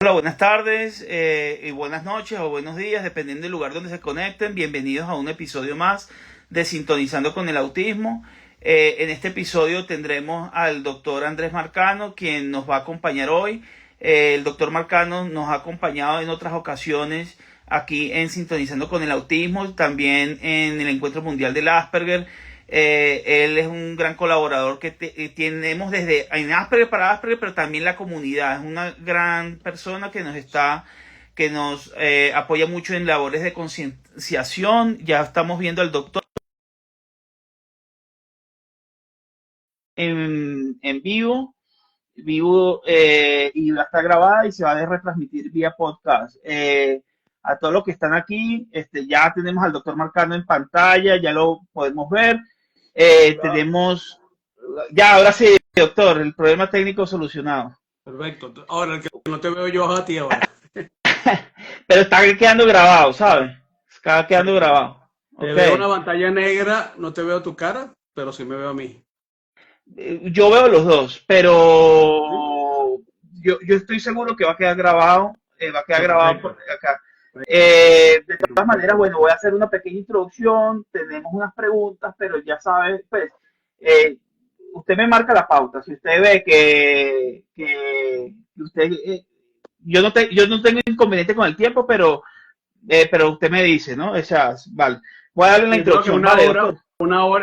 Hola, buenas tardes y buenas noches o buenos días, dependiendo del lugar donde se conecten. Bienvenidos a un episodio más de Sintonizando con el Autismo. En este episodio tendremos al doctor Andrés Marcano, quien nos va a acompañar hoy. El doctor Marcano nos ha acompañado en otras ocasiones aquí en Sintonizando con el Autismo, también en el Encuentro Mundial del Asperger. Él es un gran colaborador que tenemos desde en Asperger para Asperger, pero también la comunidad. Es una gran persona que nos apoya mucho en labores de concienciación. Ya estamos viendo al doctor en vivo y va a estar grabada y se va a retransmitir vía podcast. A todos los que están aquí, ya tenemos al doctor Marcano en pantalla, ya lo podemos ver. Claro, Tenemos, ya, ahora sí, doctor, el problema técnico solucionado. perfecto. Ahora, el que no te veo yo es a ti ahora. Pero está quedando grabado, ¿sabes? Está quedando Perfecto. grabado. Te Ok. veo una pantalla negra, no te veo tu cara, pero sí me veo a mí. Yo veo los dos, ¿Sí? pero yo estoy seguro que va a quedar grabado por Perfecto. acá. De todas maneras, Perfecto. bueno, voy a hacer una pequeña introducción, tenemos unas preguntas, pero ya sabes, pues, eh, usted me marca la pauta. Si usted ve que usted, yo no tengo inconveniente con el tiempo, pero usted me dice, ¿no? O sea, vale. Voy a darle la Yo creo que introducción, vale, doctor.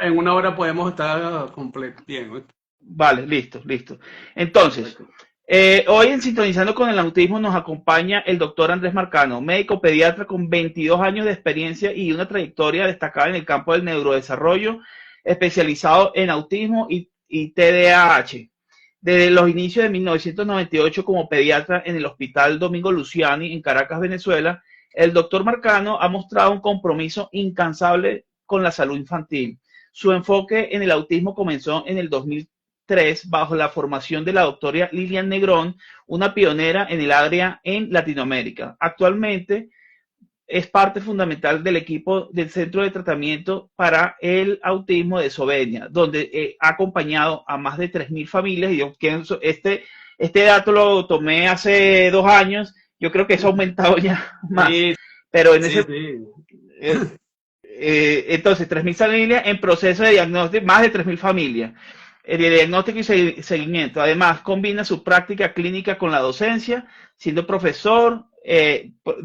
en una hora podemos estar completo. Bien, ¿oíste? Vale, listo, listo. Entonces, Perfecto. hoy en Sintonizando con el Autismo nos acompaña el doctor Andrés Marcano, médico pediatra con 22 años de experiencia y una trayectoria destacada en el campo del neurodesarrollo, especializado en autismo y TDAH. Desde los inicios de 1998 como pediatra en el Hospital Domingo Luciani en Caracas, Venezuela, el doctor Marcano ha mostrado un compromiso incansable con la salud infantil. Su enfoque en el autismo comenzó en el 2003 bajo la formación de la doctora Lilian Negrón, una pionera en el área en Latinoamérica. Actualmente es parte fundamental del equipo del Centro de Tratamiento para el Autismo de Eslovenia, donde ha acompañado a más de 3.000 familias. Y yo, este dato lo tomé hace 2 años, yo creo que eso ha aumentado ya más, Sí, pero en sí, ese, sí. entonces, 3.000 familias en proceso de diagnóstico, más de 3.000 familias de diagnóstico y seguimiento. Además, combina su práctica clínica con la docencia, siendo profesor.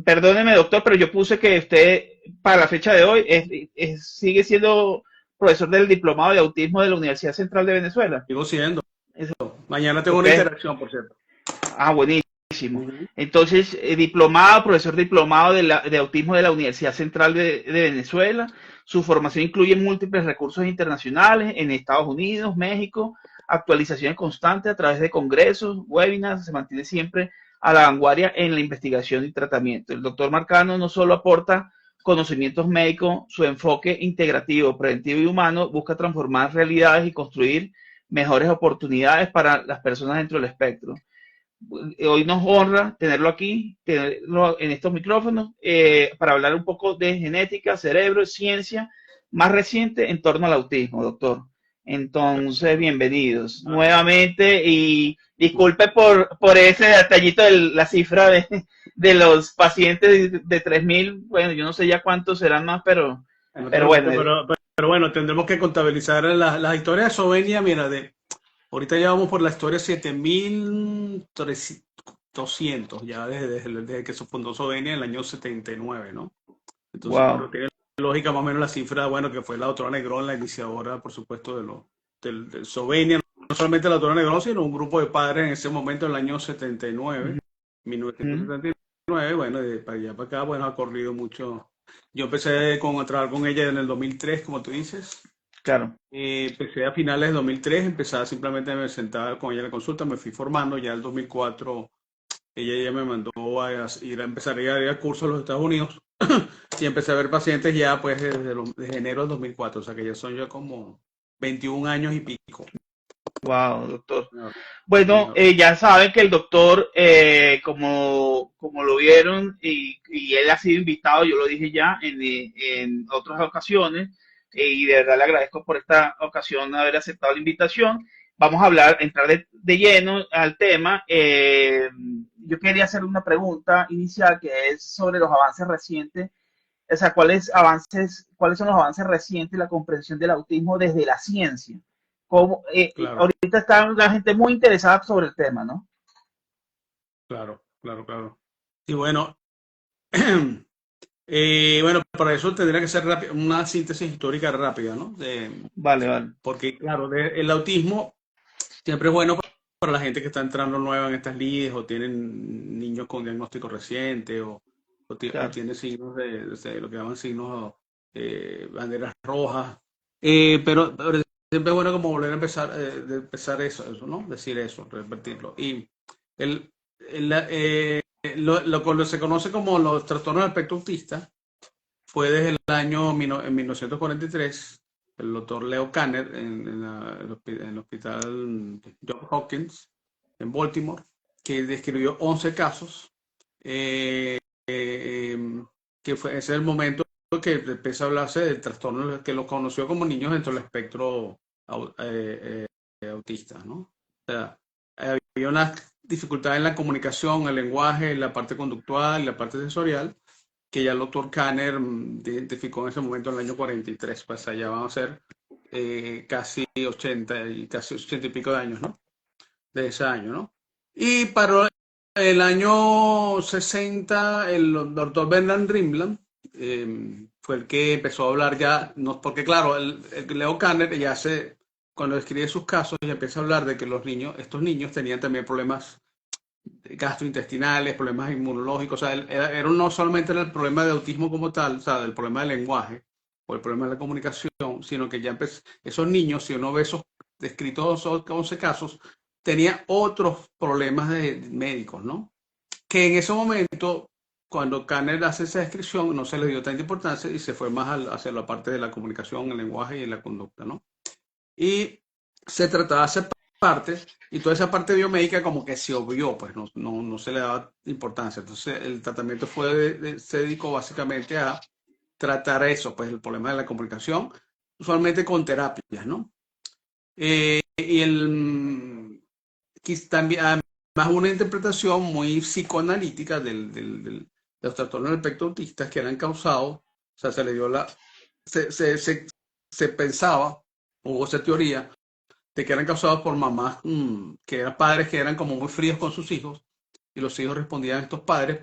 Perdóneme, doctor, pero yo puse que usted, para la fecha de hoy, sigue siendo profesor del Diplomado de Autismo de la Universidad Central de Venezuela. Sigo siendo. Es- Mañana tengo ok. una interacción, por cierto. Buenísimo. Ujú. Entonces, diplomado, profesor diplomado de autismo de la Universidad Central de Venezuela. Su formación incluye múltiples recursos internacionales en Estados Unidos, México, actualizaciones constantes a través de congresos, webinars, se mantiene siempre a la vanguardia en la investigación y tratamiento. El doctor Marcano no solo aporta conocimientos médicos, su enfoque integrativo, preventivo y humano busca transformar realidades y construir mejores oportunidades para las personas dentro del espectro. Hoy nos honra tenerlo aquí, tenerlo en estos micrófonos, para hablar un poco de genética, cerebro, ciencia más reciente en torno al autismo, doctor. Entonces, Perfecto. bienvenidos Ah, nuevamente y disculpe por ese detallito de la cifra de los pacientes de 3.000. Bueno, yo no sé ya cuántos serán más, no te pero bueno, preocupes, pero bueno, tendremos que contabilizar las historias de Eslovenia. Mira, ahorita ya vamos por la historia 7.200, ya desde que se fundó Eslovenia en el año 79, ¿no? Entonces, wow. pero tiene lógica más o menos la cifra, bueno, que fue la doctora Negrón, la iniciadora, por supuesto, del Eslovenia. No solamente la doctora Negrón, sino un grupo de padres en ese momento, en el año 79, Uh -huh. 1979, bueno, de para allá para acá, bueno, ha corrido mucho. Yo empecé a trabajar con ella en el 2003, como tú dices. Claro. Empecé a finales de 2003, empezaba simplemente me sentaba con ella en la consulta, me fui formando, ya en el 2004 ella ya me mandó ir a empezar a ir a cursos a los Estados Unidos y empecé a ver pacientes ya pues desde enero del 2004, o sea que ya son ya como 21 años y pico. Wow, doctor. No, Bueno, no, ya saben que el doctor, como lo vieron, y él ha sido invitado, yo lo dije ya en otras ocasiones, y de verdad le agradezco por esta ocasión haber aceptado la invitación. vamos a hablar, entrar de lleno al tema. Yo quería hacer una pregunta inicial que es sobre los avances recientes, o sea, cuáles son los avances recientes de la comprensión del autismo desde la ciencia. Como, Claro, ahorita está la gente muy interesada sobre el tema, ¿no? claro, claro, claro. Y bueno, bueno, para eso tendría que ser una síntesis histórica rápida, ¿no? Vale, vale. Porque, claro, el autismo siempre es bueno para la gente que está entrando nueva en estas lides o tienen niños con diagnóstico reciente o Claro. tiene signos de lo que llaman signos, banderas rojas. Pero siempre es bueno como volver a empezar, de empezar eso, ¿no? Decir eso, repetirlo. Y el, lo que se conoce como los trastornos del espectro autista fue desde el año en 1943, el doctor Leo Kanner en el hospital Johns Hopkins en Baltimore, que describió 11 casos, eh, eh, que ese es el momento que empezó a hablarse del trastorno que lo conoció como niños dentro del espectro autista, ¿no? O sea, había una dificultad en la comunicación, el lenguaje, la parte conductual, la parte sensorial, que ya el doctor Kanner identificó en ese momento en el año 43, pues allá van a ser casi 80 y casi 80 y pico de años, ¿no? De ese año, ¿no? Y para el año 60, el doctor Bernard Rimland fue el que empezó a hablar ya, no, porque claro, el Leo Kanner ya cuando escribe sus casos, ya empieza a hablar de que estos niños tenían también problemas gastrointestinales, problemas inmunológicos, o sea, no solamente era el problema de autismo como tal, o sea, el problema del lenguaje o el problema de la comunicación, sino que ya esos niños, si uno ve esos descritos 11 casos, tenía otros problemas médicos, ¿no? Que en ese momento, cuando Kanner hace esa descripción, no se le dio tanta importancia y se fue más hacia la parte de la comunicación, el lenguaje y la conducta, ¿no? Y se trataba de hacer parte, y toda esa parte biomédica como que se obvió, pues no se le daba importancia. Entonces el tratamiento se dedicó básicamente a tratar eso, pues el problema de la comunicación, usualmente con terapias, ¿no? Y también, además una interpretación muy psicoanalítica de los trastornos del espectro autista que eran causados, o sea, se le dio se pensaba, hubo esa teoría, de que eran causados por mamás, que eran padres que eran como muy fríos con sus hijos, y los hijos respondían a estos padres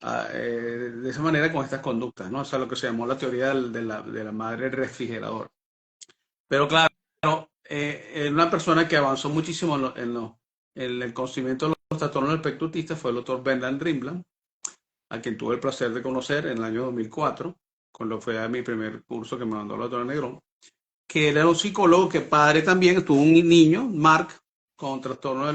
de esa manera con estas conductas, ¿no? O sea, lo que se llamó la teoría de la madre refrigerador. Pero claro, una persona que avanzó muchísimo en el conocimiento de los trastornos del espectro autista fue el doctor Bernard Rimland, a quien tuve el placer de conocer en el año 2004, cuando fue a mi primer curso que me mandó la doctora Negrón, que él era un psicólogo que padre también, tuvo un niño, Mark, con trastorno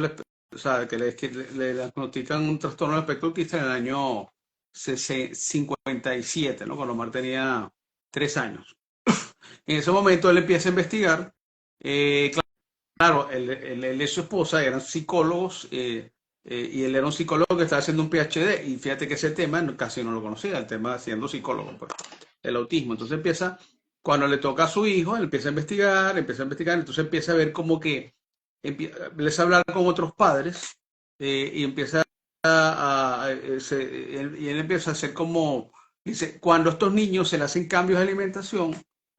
o sea, que le diagnostican un trastorno del espectro autista en el año 57, ¿no? Cuando Mark tenía 3 años. En ese momento él empieza a investigar. Claro, él y su esposa eran psicólogos, y él era un psicólogo que estaba haciendo un PhD, y fíjate que ese tema casi no lo conocía, el tema siendo psicólogo, pues, el autismo. Entonces cuando le toca a su hijo, él empieza a investigar, entonces empieza a ver como que empieza a hablar con otros padres, y empieza y él empieza a hacer como, dice, cuando a estos niños se le hacen cambios de alimentación,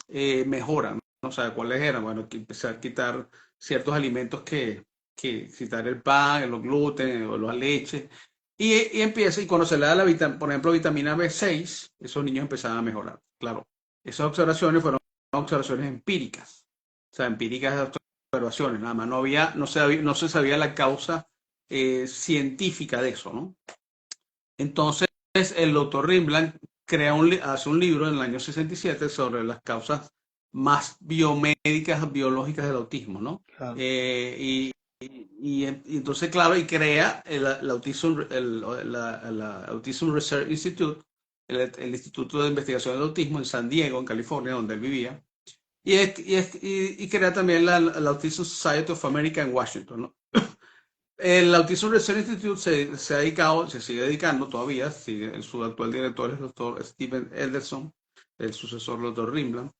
mejoran, ¿no? O sea, ¿cuáles eran? Bueno, que empezar a quitar ciertos alimentos que quitar el pan, los gluten o la leche. Y empieza, y cuando se le da por ejemplo, vitamina B6, esos niños empezaban a mejorar. Claro, esas observaciones fueron observaciones empíricas, o sea, empíricas de observaciones, nada más, no se sabía la causa científica de eso, ¿no? Entonces, el doctor Rimland hace un libro en el año 67 sobre las causas más biomédicas, biológicas del autismo, ¿no? Claro. Y entonces, claro, y crea la Autism Research Institute, el Instituto de Investigación del Autismo en San Diego, en California, donde él vivía, y crea también la Autism Society of America en Washington, ¿no? El Autism Research Institute se ha dedicado, se sigue dedicando todavía, su actual director es el doctor Steven Ederson, el sucesor del doctor Rimland,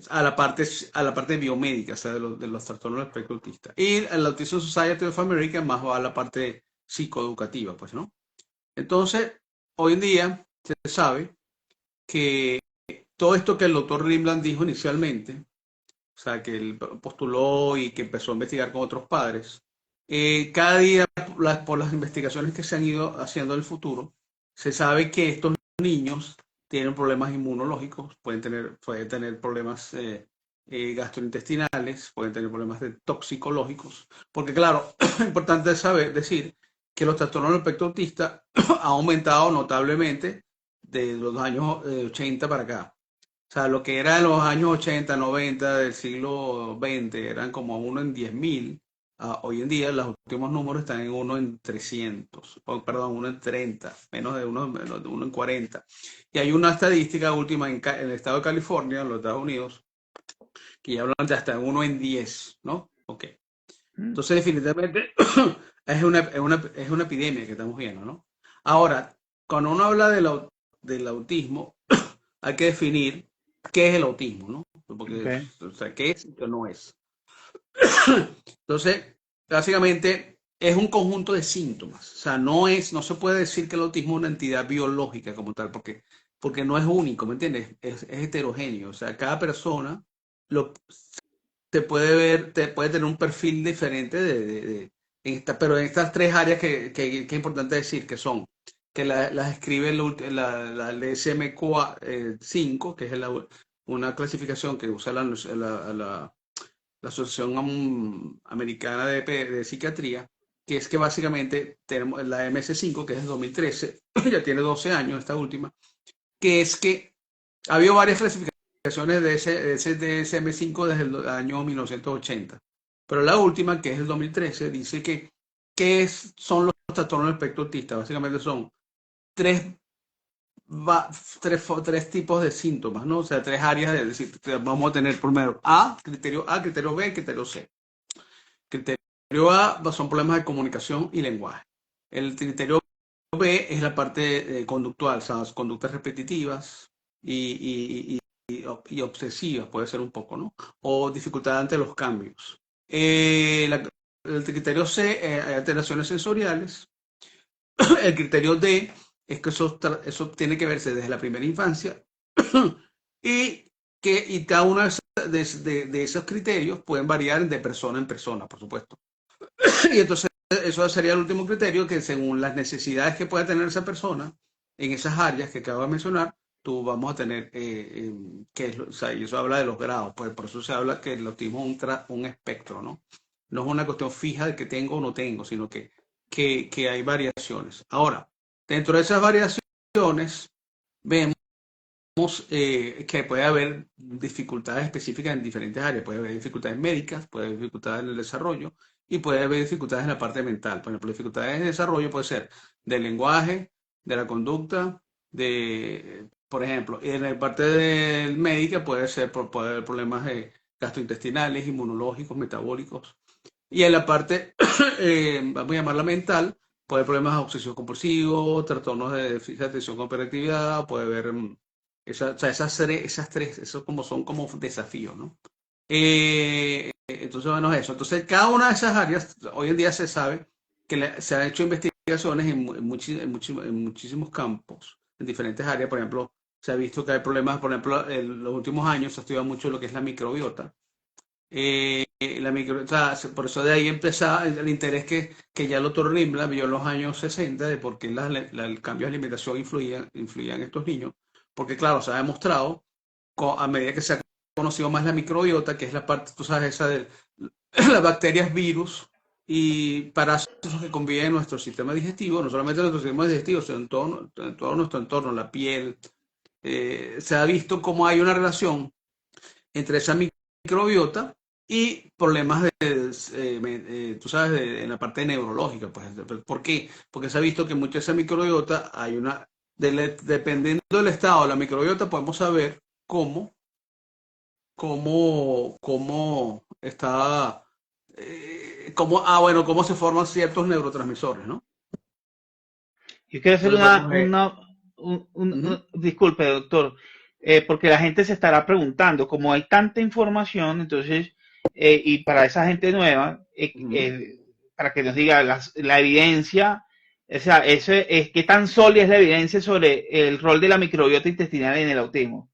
a la parte biomédica, o sea, de los trastornos del espectro autista. Y el Autism Society of America más va a la parte psicoeducativa, pues, ¿no? Entonces, hoy en día se sabe que todo esto que el doctor Rimland dijo inicialmente, o sea, que él postuló y que empezó a investigar con otros padres, cada día, por las investigaciones que se han ido haciendo en el futuro, se sabe que estos niños tienen problemas inmunológicos, pueden tener problemas gastrointestinales, pueden tener problemas toxicológicos, porque claro, es importante decir que los trastornos del espectro autista han aumentado notablemente de los años 80 para acá. O sea, lo que era en los años 80, 90 del siglo XX eran como uno en 10.000. Hoy en día los últimos números están en uno en 300, perdón, uno en 30, menos de uno en 40. Y hay una estadística última en el estado de California, en los Estados Unidos, que ya hablan de hasta uno en 10, ¿no? Ok. Entonces, definitivamente es una epidemia que estamos viendo, ¿no? Ahora, cuando uno habla del autismo, hay que definir qué es el autismo, ¿no? Porque, o sea, qué es y qué no es. Entonces, básicamente es un conjunto de síntomas. O sea, no se puede decir que el autismo es una entidad biológica como tal, porque no es único, ¿me entiendes? Es heterogéneo. O sea, cada persona te puede tener un perfil diferente pero en estas tres áreas que es importante decir que son que las escribe la DSM-5, que es una clasificación que usa la Asociación Americana de Psiquiatría, que es que básicamente tenemos la MS5, que es de 2013, ya tiene 12 años esta última, que es que ha habido varias clasificaciones de ese DSM-5 desde el año 1980, pero la última, que es el 2013, dice que son los trastornos del espectro autista. Básicamente son tres tipos de síntomas, ¿no? O sea, tres áreas, es decir, vamos a tener primero criterio B, criterio C. Criterio A son problemas de comunicación y lenguaje. El criterio B es la parte conductual, o sea, conductas repetitivas y obsesivas, puede ser un poco, ¿no? O dificultad ante los cambios. El criterio C, hay alteraciones sensoriales. El criterio D es que eso tiene que verse desde la primera infancia y cada uno de esos criterios pueden variar de persona en persona, por supuesto. Y entonces eso sería el último criterio, que según las necesidades que pueda tener esa persona en esas áreas que acabo de mencionar, tú vamos a tener, o sea, y eso habla de los grados, pues por eso se habla que el autismo es un espectro, ¿no? No es una cuestión fija de que tengo o no tengo, sino que hay variaciones. Ahora, dentro de esas variaciones, vemos que puede haber dificultades específicas en diferentes áreas. Puede haber dificultades médicas, puede haber dificultades en el desarrollo y puede haber dificultades en la parte mental. Por ejemplo, dificultades de desarrollo puede ser del lenguaje, de la conducta, por ejemplo, en la parte del médica puede haber problemas gastrointestinales, inmunológicos, metabólicos. Y en la parte, vamos a llamarla mental, puede haber problemas obsesivos compulsivos, trastornos de déficit de atención con hiperactividad, puede haber esas tres, son como desafíos, ¿no? Entonces, bueno, eso. Entonces, cada una de esas áreas, hoy en día se sabe que se han hecho investigaciones en muchísimos campos, en diferentes áreas. Por ejemplo, se ha visto que hay problemas, por ejemplo, en los últimos años se ha estudiado mucho lo que es la microbiota. O sea, por eso de ahí empezaba el interés que ya el doctor Rimland vio en los años 60 de por qué el cambio de alimentación influían en estos niños. Porque claro, se ha demostrado a medida que se ha conocido más la microbiota, que es la parte, tú sabes, esa de las bacterias, virus y parásitos que conviven en nuestro sistema digestivo, no solamente en nuestro sistema digestivo, sino en todo nuestro entorno, la piel. Se ha visto cómo hay una relación entre esa microbiota y problemas tú sabes, en la parte neurológica. Pues. ¿Por qué? Porque se ha visto que mucha de esa microbiota hay dependiendo del estado de la microbiota, podemos saber cómo está, cómo se forman ciertos neurotransmisores, ¿no? Yo quiero hacer Entonces, disculpe, doctor. porque la gente se estará preguntando, como hay tanta información, entonces, y para esa gente nueva, para que nos diga la evidencia, o sea, eso es qué tan sólida es la evidencia sobre el rol de la microbiota intestinal en el autismo.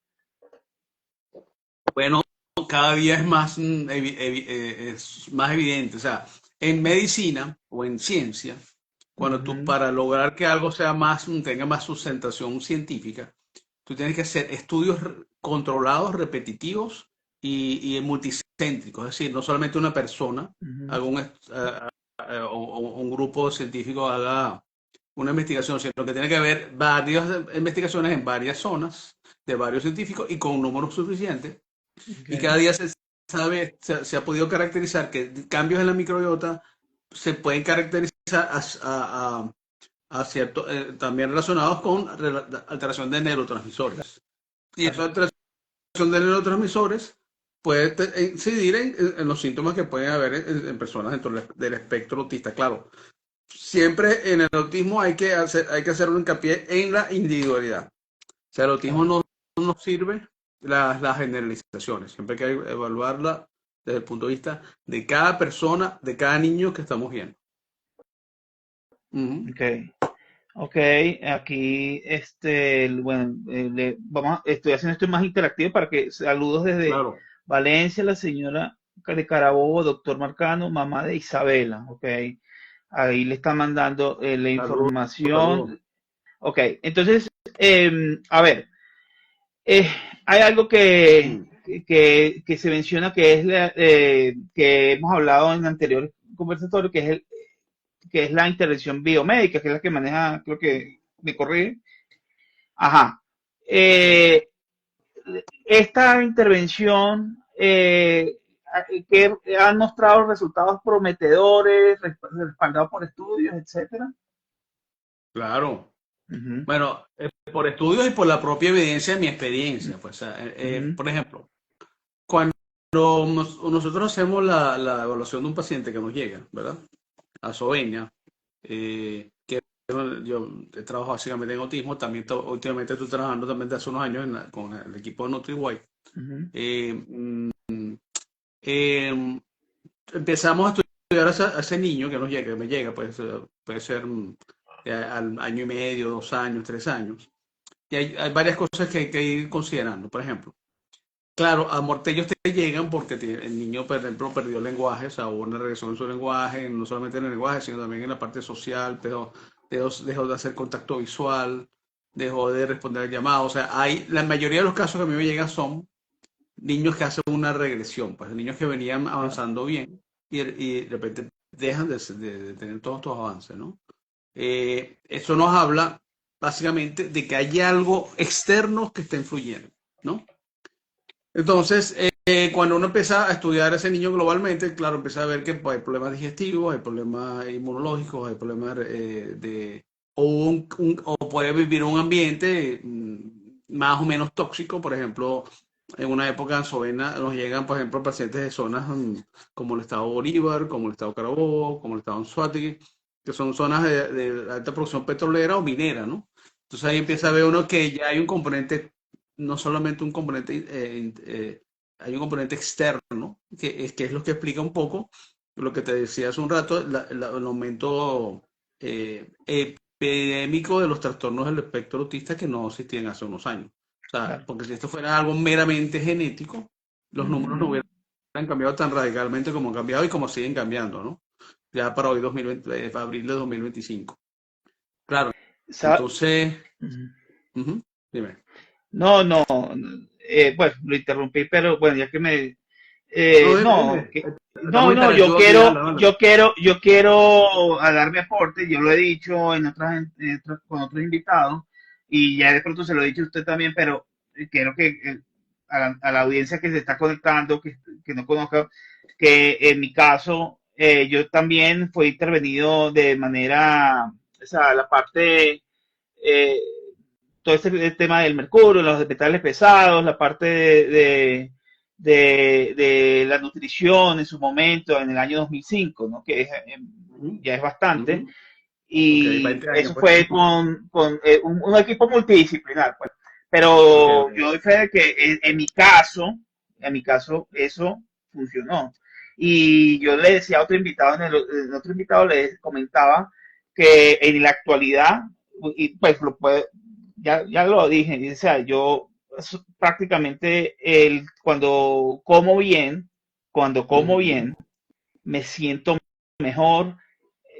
Bueno, cada día es más, es más evidente. O sea, en medicina o en ciencia, cuando tú Ujú, para lograr que algo sea más, tenga más sustentación científica, tú tienes que hacer estudios controlados, repetitivos y multicéntricos. Es decir, no solamente una persona ujú, haga o un grupo científico haga una investigación, sino que tiene que haber varias investigaciones en varias zonas de varios científicos y con un número suficiente y okay, cada día se sabe, se ha podido caracterizar que cambios en la microbiota se pueden caracterizar a cierto, también relacionados con alteración de neurotransmisores. Y esa claro. alteración de neurotransmisores puede incidir en los síntomas que pueden haber en personas dentro del espectro autista. Claro, siempre en el autismo hay que hacer un hincapié en la individualidad. O sea, el autismo Claro. no nos sirve las generalizaciones. Siempre hay que evaluarla desde el punto de vista de cada persona, de cada niño que estamos viendo. Ujú. Okay. Ok, aquí, bueno, estoy haciendo esto más interactivo para que saludos desde Claro. Valencia, la señora de Carabobo, doctor Marcano, mamá de Isabela, ok, ahí le está mandando la Saludos, saludos. información, ok, entonces, a ver, eh, hay algo Mm. que se menciona que es que hemos hablado en anteriores conversatorios, que es la intervención biomédica, que es la que maneja, creo que me corrige. Ajá. Eh, esta intervención que han mostrado resultados prometedores, respaldados por estudios, etcétera. Claro. Ujú, Bueno, por estudios y por la propia evidencia de mi experiencia. Pues, ujú, por ejemplo, cuando nosotros hacemos la evaluación de un paciente que nos llega, ¿verdad? A Sobeña, que yo he trabajado básicamente en autismo, también últimamente estoy trabajando también desde hace unos años con el equipo de NutriWhite. ujú, Eh, mm, eh, Empezamos a estudiar a ese niño que nos llega, que me llega, pues puede ser al año y medio, 2 años, 3 años. Y hay varias cosas que hay que ir considerando. Por ejemplo, claro, a Mortellos te llegan porque el niño, por ejemplo, perdió el lenguaje, o sea, hubo una regresión en su lenguaje, no solamente en el lenguaje, sino también en la parte social, pero dejó de hacer contacto visual, dejó de responder al llamado. O sea, la mayoría de los casos que a mí me llegan son niños que hacen una regresión, pues niños que venían claro, avanzando bien y de repente dejan de tener todos estos avances, ¿no? Eso nos habla básicamente de que hay algo externo que está influyendo, ¿no? Entonces, cuando uno empieza a estudiar a ese niño globalmente, claro, empieza a ver que pues, hay problemas digestivos, hay problemas inmunológicos, hay problemas o puede vivir un ambiente más o menos tóxico. Por ejemplo, en una época en Sovena nos llegan, por ejemplo, pacientes de zonas como el estado Bolívar, como el estado Carabobo, como el estado Anzoátegui, que son zonas de alta producción petrolera o minera, ¿no? Entonces ahí empieza a ver uno que ya hay un componente, no solamente un componente, hay un componente externo, que es lo que explica un poco lo que te decía hace un rato, el aumento epidémico de los trastornos del espectro autista que no existían hace unos años. O sea, claro. porque si esto fuera algo meramente genético, los números no Ujú. hubieran cambiado tan radicalmente como han cambiado y como siguen cambiando, ¿no? Ya para hoy 2020, para abril de 2025. Claro, Sa- entonces, Ujú. ujú, dime. No, no, bueno, lo interrumpí, pero bueno, ya que No, dime, no, dime. no, Estamos no, interactivos aquí, anda, anda. yo quiero a dar mi aporte, yo lo he dicho con otros invitados, y ya de pronto se lo he dicho a usted también, pero quiero que a la audiencia que se está conectando, que no conozca, que en mi caso, yo también fui intervenido de manera, o sea, la parte eh, todo este tema del mercurio, los metales pesados, la parte de la nutrición en su momento, en el año 2005, ¿no? Que Ujú, ya es ujú. bastante. Ok, Y 20 años, eso pues. fue con un equipo multidisciplinar. Pues. Ok, Pero ok. yo doy fe de que en mi caso, eso funcionó. Y yo le decía a otro invitado, en otro invitado le comentaba que en la actualidad, y pues ya lo dije, o sea, yo prácticamente cuando como Ujú. bien, me siento mejor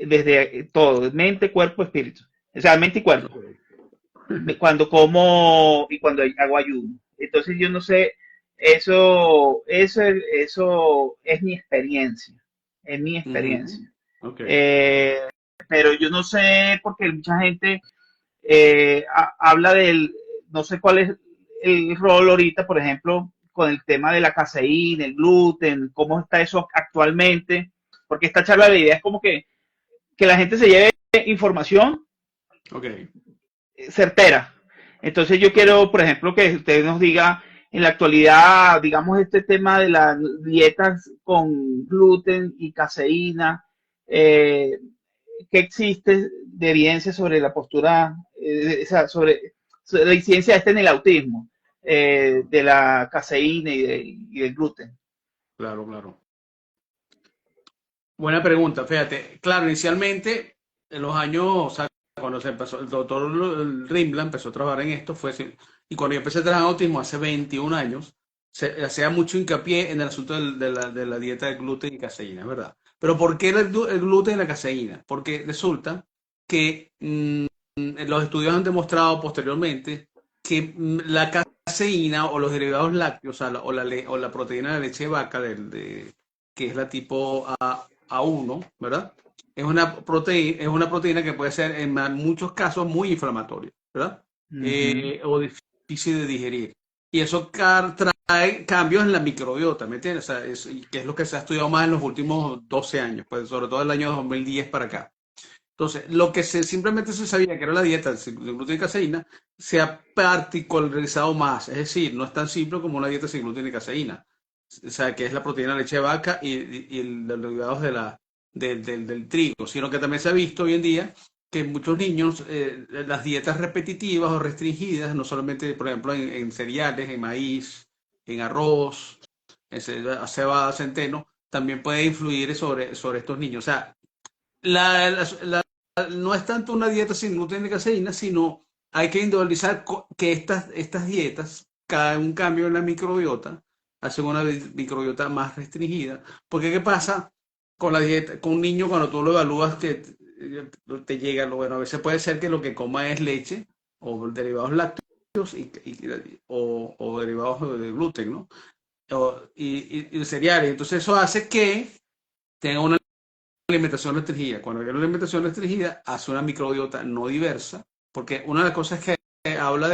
desde todo, mente, cuerpo, espíritu. O sea, mente y cuerpo. Ok. Cuando como y cuando hago ayuno. Entonces yo no sé, eso es mi experiencia, es mi Ujú. experiencia. Ok. Eh, pero yo no sé porque mucha gente habla no sé cuál es el rol ahorita, por ejemplo, con el tema de la caseína, el gluten, cómo está eso actualmente, porque esta charla de idea es como que la gente se lleve información Ok. certera. Entonces yo quiero, por ejemplo, que usted nos diga en la actualidad, digamos, este tema de las dietas con gluten y caseína, eh, ¿qué existe de evidencia sobre la postura, o sea, sobre la incidencia en el autismo, de la caseína y del gluten? Claro, claro. Buena pregunta, fíjate. Claro, inicialmente, en los años, o sea, cuando se empezó, el doctor Rimla empezó a trabajar en esto, y cuando yo empecé a trabajar en autismo hace 21 años, se hacía mucho hincapié en el asunto de la dieta de gluten y caseína, ¿verdad? Pero ¿por qué el gluten y la caseína? Porque resulta que los estudios han demostrado posteriormente que la caseína o los derivados lácteos, o, sea, o la proteína de leche de vaca, que es la tipo A1, ¿verdad? Es una proteína que puede ser en muchos casos muy inflamatoria, ¿verdad? Uh -huh. O difícil de digerir. Y eso trae cambios en la microbiota, ¿me entiendes? O sea, que es lo que se ha estudiado más en los últimos 12 años, pues sobre todo el año 2010 para acá. Entonces, lo que simplemente se sabía que era la dieta de gluten y caseína, se ha particularizado más. Es decir, no es tan simple como una dieta sin gluten y caseína. O sea, que es la proteína de leche de vaca y los derivados del trigo, sino que también se ha visto hoy en día que muchos niños, las dietas repetitivas o restringidas, no solamente, por ejemplo, en cereales, en maíz, en arroz, en cebada, centeno, también puede influir sobre estos niños. O sea, la, la- no es tanto una dieta sin gluten ni caseína, sino hay que individualizar que estas dietas, cada un cambio en la microbiota, hacen una microbiota más restringida. Porque ¿qué pasa con la dieta, con un niño cuando tú lo evalúas que te llega, bueno, a veces puede ser que lo que coma es leche o derivados lácteos o derivados de gluten, ¿no? Y cereales. Entonces eso hace que tenga una alimentación restringida. Cuando hay una alimentación restringida, hace una microbiota no diversa, porque una de las cosas que habla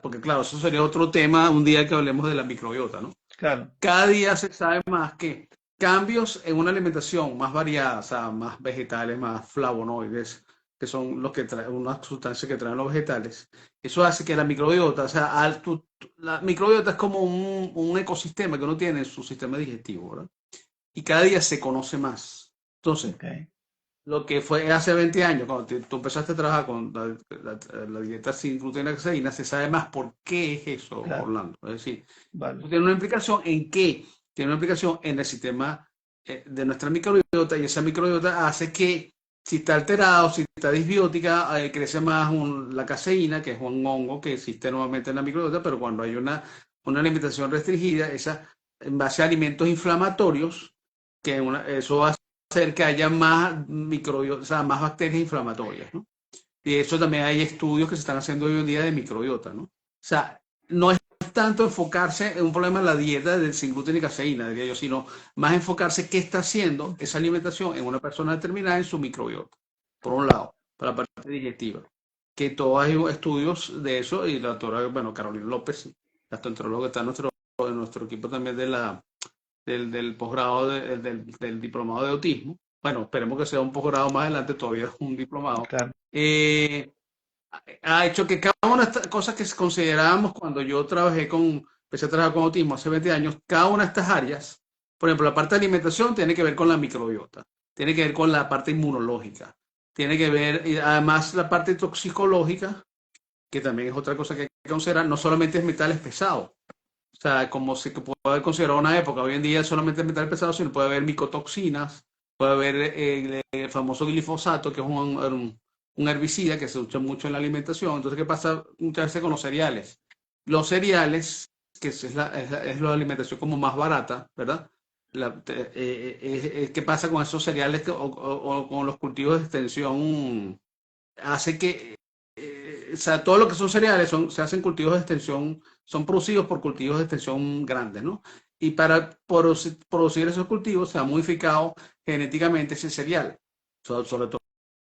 porque claro, eso sería otro tema un día que hablemos de la microbiota, ¿no? Claro. Cada día se sabe más que cambios en una alimentación más variada, o sea, más vegetales, más flavonoides, que son los que traen unas sustancias que traen los vegetales. Eso hace que la microbiota, o sea, la microbiota es como un ecosistema que uno tiene en su sistema digestivo, ¿verdad? Y cada día se conoce más. Entonces, Okay. lo que fue hace 20 años, cuando tú empezaste a trabajar con la dieta sin gluten y caseína, se sabe más por qué es eso, Claro. Orlando. Es decir, Vale. eso tiene una implicación en qué, tiene una implicación en el sistema de nuestra microbiota, y esa microbiota hace que si está alterado, si está disbiótica, crece más la caseína, que es un hongo que existe nuevamente en la microbiota, pero cuando hay una alimentación restringida, en base a alimentos inflamatorios, eso va hacer que haya más microbiota, o sea, más bacterias inflamatorias, ¿no? Y eso también hay estudios que se están haciendo hoy en día de microbiota, ¿no? O sea, no es tanto enfocarse en un problema de la dieta del sin gluten y caseína, diría yo, sino más enfocarse qué está haciendo esa alimentación en una persona determinada en su microbiota, por un lado, para la parte digestiva. Que todos hay estudios de eso, y la doctora, bueno, Carolina López, gastroenteróloga, está en nuestro equipo también del posgrado, del diplomado de autismo. Bueno, esperemos que sea un posgrado más adelante, todavía es un diplomado. Claro. Eh, ha hecho que cada una de estas cosas que considerábamos cuando yo empecé a trabajar con autismo hace 20 años, cada una de estas áreas, por ejemplo, la parte de alimentación tiene que ver con la microbiota, tiene que ver con la parte inmunológica, tiene que ver, y además la parte toxicológica, que también es otra cosa que hay que considerar, no solamente es metales pesados. O sea, como se puede haber considerado una época, hoy en día solamente es metales pesados, sino puede haber micotoxinas, puede haber el famoso glifosato, que es un herbicida que se usa mucho en la alimentación. Entonces, ¿qué pasa muchas veces con los cereales? Los cereales, que es la alimentación como más barata, ¿verdad? ¿Qué pasa con esos cereales o con los cultivos de extensión? Hace que, o sea, todo lo que son cereales se hacen cultivos de extensión, son producidos por cultivos de extensión grandes, ¿no? Y para producir esos cultivos se ha modificado genéticamente ese cereal, sobre todo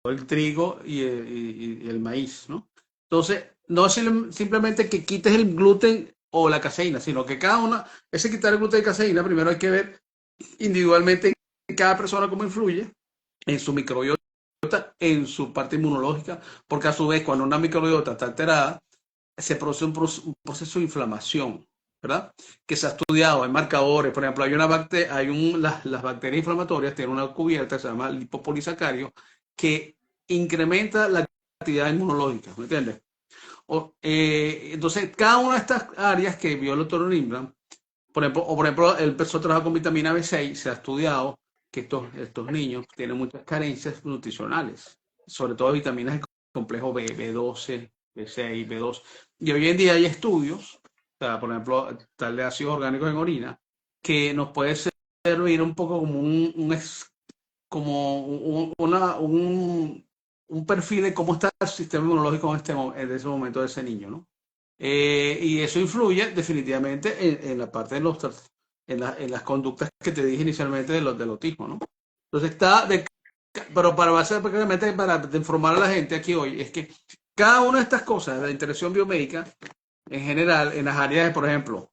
el trigo y el maíz, ¿no? Entonces, no es simplemente que quites el gluten o la caseína, sino que ese quitar el gluten y caseína, primero hay que ver individualmente cada persona cómo influye en su microbiota, en su parte inmunológica, porque a su vez cuando una microbiota está alterada, se produce un proceso de inflamación, ¿verdad? Que se ha estudiado, hay marcadores, por ejemplo, las bacterias inflamatorias tienen una cubierta que se llama lipopolisacario, que incrementa la actividad inmunológica, ¿me entiendes? Entonces, cada una de estas áreas que vio el doctor Nimbran, por ejemplo, él empezó a trabajar con vitamina B6, se ha estudiado que estos niños tienen muchas carencias nutricionales, sobre todo vitaminas del complejo B, B12, B6, B2. Y hoy en día hay estudios, o sea, por ejemplo, tal de ácidos orgánicos en orina, que nos puede servir un poco como un perfil de cómo está el sistema inmunológico en ese momento de ese niño, ¿no? Y eso influye definitivamente en la parte en las conductas que te dije inicialmente del autismo, ¿no? Entonces pero básicamente para informar a la gente aquí hoy, es que cada una de estas cosas, la interacción biomédica, en general, en las áreas, por ejemplo,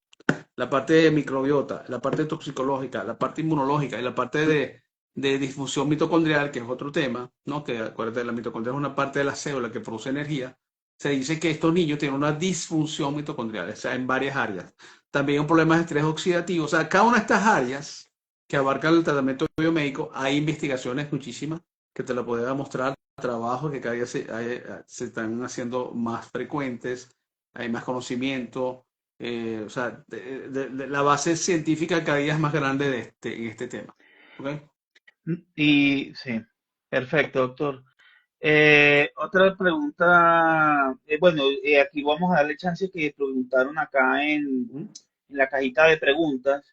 la parte de microbiota, la parte toxicológica, la parte inmunológica y la parte de disfunción mitocondrial, que es otro tema, ¿no? Que acuérdate, la mitocondria es una parte de la célula que produce energía. Se dice que estos niños tienen una disfunción mitocondrial, o sea, en varias áreas. También un problema de estrés oxidativo. O sea, cada una de estas áreas que abarcan el tratamiento biomédico, hay investigaciones muchísimas que te lo puedo mostrar, trabajos que cada día se están haciendo más frecuentes, hay más conocimiento, o sea, la base científica cada día es más grande en este tema. ¿Okay? Y sí, perfecto, doctor. Otra pregunta, bueno, aquí vamos a darle chance que preguntaron acá ¿Mm? en la cajita de preguntas.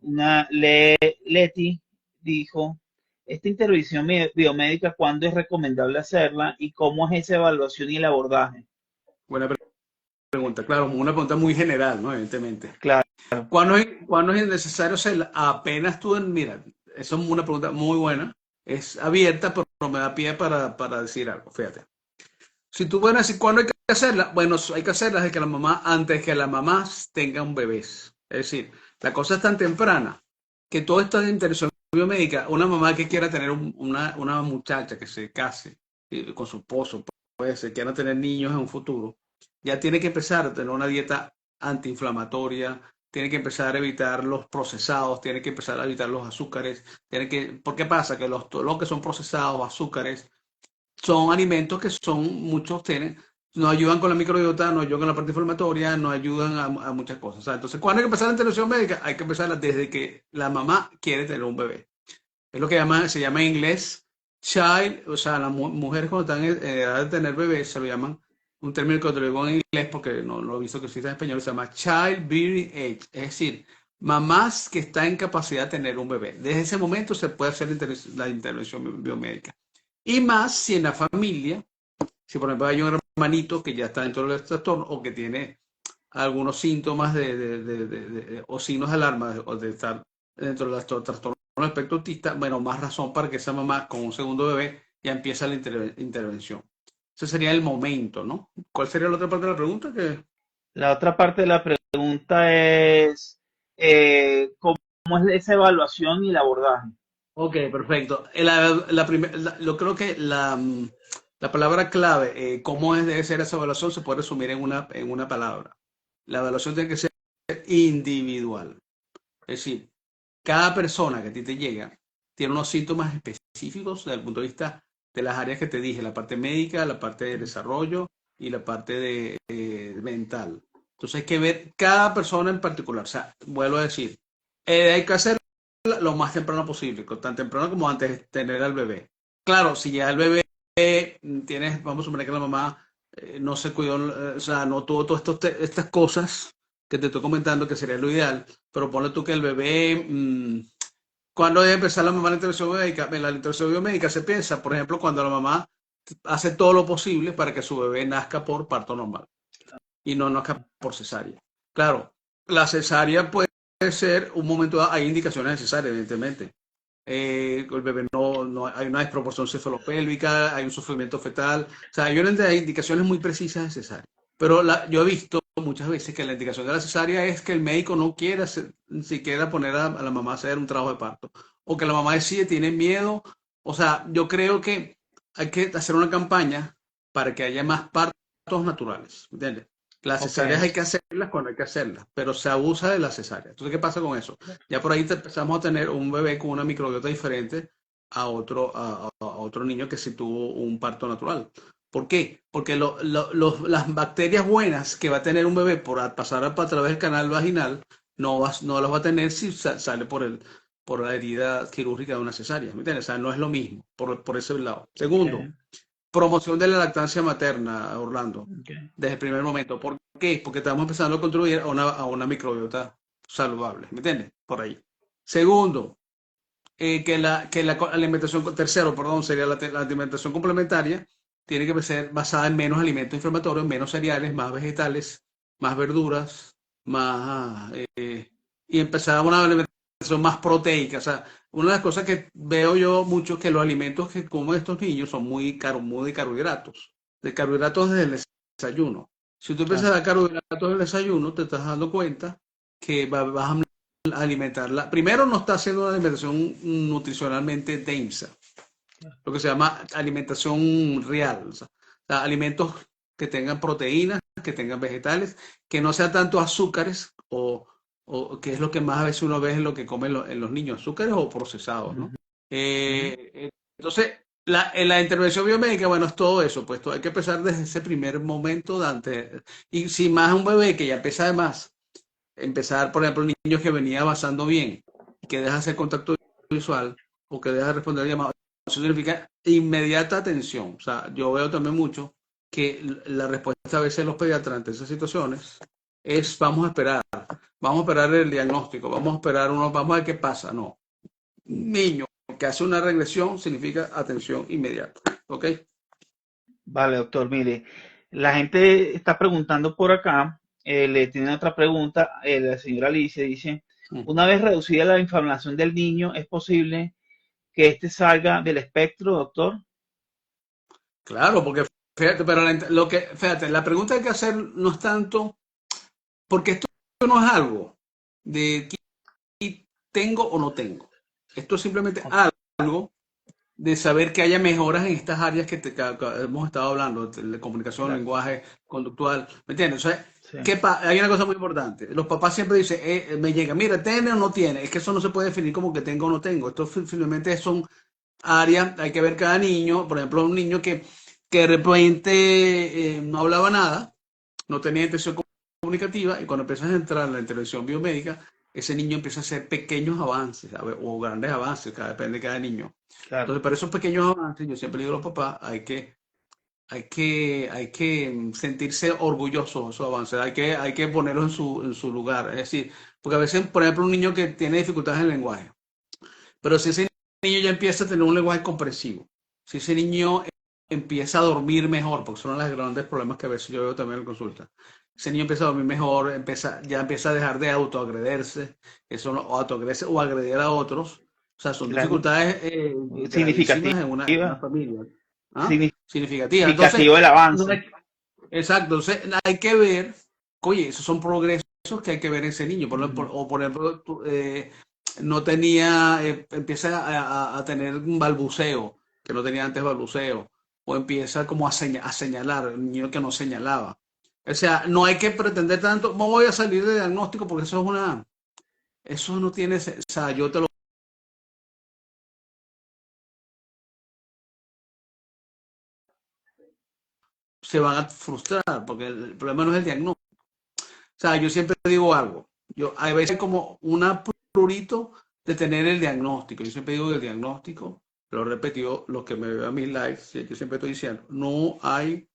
Leti dijo, ¿esta intervención biomédica cuándo es recomendable hacerla y cómo es esa evaluación y el abordaje? Buena pregunta, claro, una pregunta muy general, ¿no? Evidentemente. Claro. ¿Cuándo es necesario hacerla? Apenas mira, eso es una pregunta muy buena, es abierta, pero me da pie para decir algo, fíjate. Si tú puedes decir cuándo hay que hacerla, bueno, hay que hacerla desde que la mamá, antes que la mamá tenga un bebé. Es decir, la cosa es tan temprana que toda esta intervención biomédica, una mamá que quiera tener una muchacha que se case con su esposo, puede ser, quiera tener niños en un futuro, ya tiene que empezar a tener una dieta antiinflamatoria, tiene que empezar a evitar los procesados, tiene que empezar a evitar los azúcares, ¿por qué pasa? Que todo lo que son procesados, azúcares, son alimentos que muchos tienen, no ayudan con la microbiota, no ayudan con la parte inflamatoria, no ayudan a muchas cosas. O sea, entonces, ¿cuándo hay que empezar la intervención médica? Hay que empezarla desde que la mamá quiere tener un bebé. Es lo que se llama en inglés child, o sea, las mujeres cuando están en edad de tener bebés se lo llaman, un término que te lo digo en inglés porque no lo he visto que existe en español, se llama child bearing age, es decir, mamás que están en capacidad de tener un bebé. Desde ese momento se puede hacer la intervención biomédica. Y más si en la familia, si por ejemplo hay un hermanito que ya está dentro del trastorno o que tiene algunos síntomas o signos de alarma o de estar dentro del trastorno del espectro autista, bueno, más razón para que esa mamá con un segundo bebé ya empiece la intervención. Ese sería el momento, ¿no? ¿Cuál sería la otra parte de la pregunta? La otra parte de la pregunta es, ¿cómo es esa evaluación y el abordaje? Ok, perfecto. Yo creo que la palabra clave, cómo debe ser esa evaluación, se puede resumir en una palabra. La evaluación tiene que ser individual. Es decir, cada persona que a ti te llega tiene unos síntomas específicos desde el punto de vista de las áreas que te dije, la parte médica, la parte de desarrollo, y la parte de mental. Entonces hay que ver cada persona en particular. O sea, vuelvo a decir, hay que hacer lo más temprano posible, tan temprano como antes de tener al bebé. Claro, si ya el bebé tienes, vamos a suponer que la mamá no se cuidó, o sea, no tuvo todas estas cosas que te estoy comentando, que sería lo ideal, pero ponle tú que el bebé, cuando debe empezar la mamá en la intervención médica, en la intervención biomédica se piensa, por ejemplo, cuando la mamá hace todo lo posible para que su bebé nazca por parto normal y no nazca por cesárea. Claro, la cesárea puede ser un momento dado, hay indicaciones necesarias, evidentemente. El bebé no hay una desproporción cefalopélvica, hay un sufrimiento fetal, o sea, hay unas indicaciones muy precisas de cesárea. Pero yo he visto muchas veces que la indicación de la cesárea es que el médico no quiera siquiera poner a la mamá a hacer un trabajo de parto, o que la mamá decide, tiene miedo. O sea, yo creo que hay que hacer una campaña para que haya más partos naturales, ¿entiendes? Las cesáreas hay que hacerlas cuando hay que hacerlas, pero se abusa de la cesárea. Entonces, ¿qué pasa con eso? Ya por ahí empezamos a tener un bebé con una microbiota diferente a otro niño que sí tuvo un parto natural. ¿Por qué? Porque las bacterias buenas que va a tener un bebé por pasar a través del canal vaginal no las va a tener si sale por la herida quirúrgica de una cesárea. ¿Me entiendes? O sea, no es lo mismo por ese lado. Segundo, promoción de la lactancia materna, Orlando, desde el primer momento. ¿Por qué? Porque estamos empezando a construir a una microbiota saludable, ¿me entiendes? Por ahí. Segundo, que la alimentación, tercero, perdón, sería la alimentación complementaria, tiene que ser basada en menos alimentos inflamatorios, menos cereales, más vegetales, más verduras, más, y empezar a una alimentación más proteica. O sea, una de las cosas que veo yo mucho es que los alimentos que comen estos niños son muy de carbohidratos. De carbohidratos desde el desayuno. Si tú empiezas a dar carbohidratos del desayuno, te estás dando cuenta que vas a alimentarla. Primero, no está haciendo una alimentación nutricionalmente densa, lo que se llama alimentación real. O sea, alimentos que tengan proteínas, que tengan vegetales, que no sea tanto azúcares o que es lo que más a veces uno ve en lo que comen en los niños, azúcares o procesados, ¿no? Entonces, en la intervención biomédica, bueno, es todo eso, pues hay que empezar desde ese primer momento, Dante. Y si más un bebé que ya empieza de más, empezar, por ejemplo, niños que venía avanzando bien, que deja hacer contacto visual o que deja de responder llamadas, eso significa inmediata atención. O sea, yo veo también mucho que la respuesta a veces de los pediatras ante esas situaciones es vamos a esperar el diagnóstico, vamos a esperar vamos a ver qué pasa. No, niño que hace una regresión significa atención inmediata. ¿Ok? Vale, doctor, mire, la gente está preguntando por acá, le tiene otra pregunta, la señora Alicia dice, una vez reducida la inflamación del niño, ¿es posible que éste salga del espectro, doctor? Claro, porque fíjate, pero fíjate, la pregunta que hay que hacer no es tanto, porque esto no es algo de que tengo o no tengo. Esto es simplemente algo de saber que haya mejoras en estas áreas que hemos estado hablando, de comunicación, Claro. lenguaje, conductual, ¿me entiendes? O sea, Sí. hay una cosa muy importante. Los papás siempre dicen, me llega, mira, ¿tiene o no tiene? Es que eso no se puede definir como que tengo o no tengo. Esto simplemente son áreas, hay que ver cada niño, por ejemplo, un niño que de repente no hablaba nada, no tenía intención comunicativa, y cuando empiezas a entrar en la intervención biomédica, ese niño empieza a hacer pequeños avances, o grandes avances, depende de cada niño. Claro. Entonces, para esos pequeños avances, yo siempre digo a los papás, hay que sentirse orgullosos de esos avances, hay que ponerlos en su lugar. Es decir, porque a veces, por ejemplo, un niño que tiene dificultades en el lenguaje, pero si ese niño ya empieza a tener un lenguaje comprensivo, si ese niño empieza a dormir mejor, porque son los grandes problemas que a veces yo veo también en consulta. Ese niño empieza a dormir mejor, ya empieza a dejar de autoagredirse, autoagredirse o agredir a otros. O sea, son dificultades gravísimas en una familia. ¿Ah? Significativas. Significativo el avance. Exacto, entonces hay que ver, oye, esos son progresos que hay que ver en ese niño. Por ejemplo, no tenía, empieza a tener un balbuceo, que no tenía antes balbuceo, o empieza como a señalar, el niño que no señalaba. O sea, no hay que pretender tanto, no voy a salir de diagnóstico porque eso no tiene, o sea, yo te lo... se van a frustrar, porque el problema no es el diagnóstico. O sea, yo siempre digo algo. A veces hay como una prurito de tener el diagnóstico. Yo siempre digo del diagnóstico, lo he repetido, los que me ven a mis lives, yo siempre estoy diciendo, no hay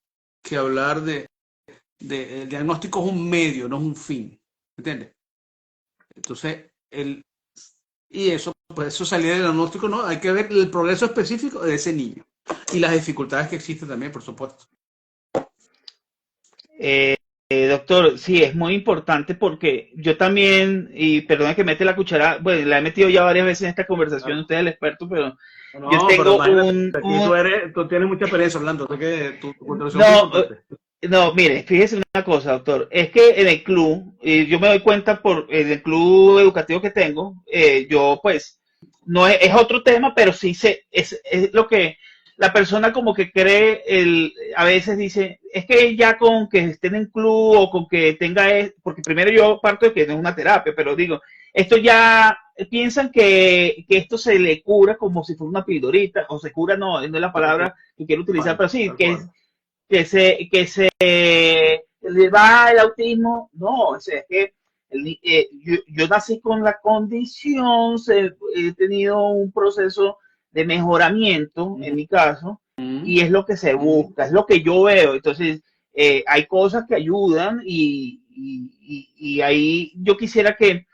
que hablar el diagnóstico es un medio, no es un fin. ¿Entiendes? Entonces, y eso, pues eso salir del diagnóstico, no, hay que ver el progreso específico de ese niño y las dificultades que existen también, por supuesto. Doctor, sí, es muy importante porque yo también, y perdona que mete la cuchara, bueno, la he metido ya varias veces en esta conversación, Claro. usted es el experto, pero yo No, pero tengo imagínate, aquí tú tienes mucha experiencia hablando, así que tu contribución es muy no, importante. no, mire, fíjese una cosa, doctor, es que en el club, yo me doy cuenta por el club educativo que tengo, yo pues, no es, es otro tema, pero sí es lo que la persona como que cree, a veces dice, es que ya con que estén en club o con que tenga, porque primero yo parto de que no es una terapia, pero digo, esto ya piensan que esto se le cura como si fuera una pildorita, o se cura, no, no es la Tal palabra que quiero utilizar, pero sí, tal cual. que se le va el autismo, no, o sea, es que yo nací con la condición, he tenido un proceso de mejoramiento, en mi caso, y es lo que se busca, es lo que yo veo. Entonces, hay cosas que ayudan y ahí yo quisiera que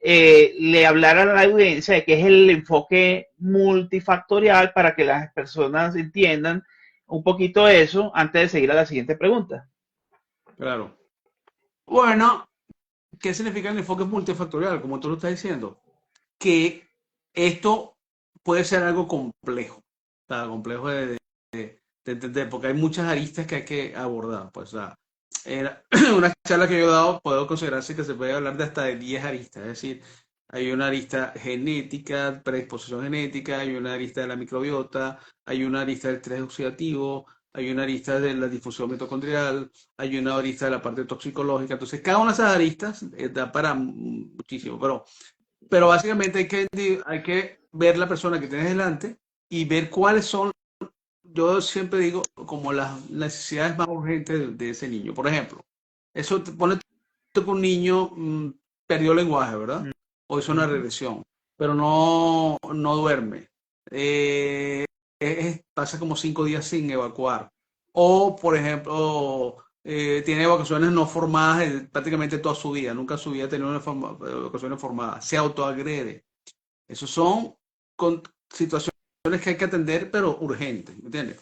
le hablara a la audiencia de qué es el enfoque multifactorial para que las personas entiendan un poquito eso antes de seguir a la siguiente pregunta. Claro. Bueno, ¿qué significa el enfoque multifactorial? Como tú lo estás diciendo, que esto puede ser algo complejo, o sea, complejo de entender, porque hay muchas aristas que hay que abordar. Pues, o sea, una charla que yo he dado, puedo considerarse que se puede hablar de hasta de 10 aristas, es decir, hay una arista genética, predisposición genética, hay una arista de la microbiota, hay una arista del estrés oxidativo, hay una arista de la difusión mitocondrial, hay una arista de la parte toxicológica. Entonces, cada una de esas aristas da para muchísimo, pero básicamente hay que ver la persona que tienes delante y ver cuáles son, yo siempre digo, como las necesidades más urgentes de ese niño. Por ejemplo, pone que un niño perdió lenguaje, ¿verdad? O hizo una regresión, pero no duerme. Pasa como 5 días sin evacuar. O, por ejemplo, tiene evacuaciones no formadas prácticamente toda su vida. Nunca su vida ha tenido evacuaciones formadas. Se autoagrede. Esos son situaciones que hay que atender, pero urgentes, ¿me entiendes?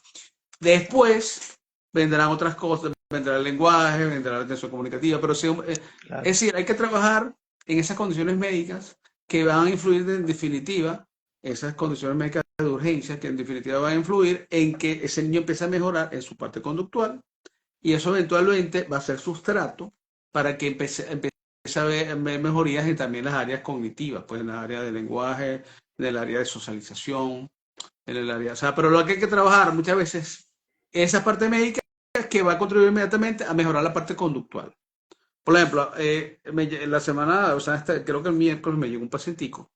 Después vendrán otras cosas, vendrá el lenguaje, vendrá la atención comunicativa, pero sí, es Claro. decir, hay que trabajar en esas condiciones médicas que van a influir en definitiva, esas condiciones médicas de urgencia que en definitiva van a influir en que ese niño empiece a mejorar en su parte conductual y eso eventualmente va a ser sustrato para que empiece a ver mejorías en también las áreas cognitivas, pues en la área de lenguaje, en el área de socialización, en el área, o sea, pero lo que hay que trabajar muchas veces esa parte médica que va a contribuir inmediatamente a mejorar la parte conductual. Por ejemplo, la semana, o sea, creo que el miércoles me llegó un pacientico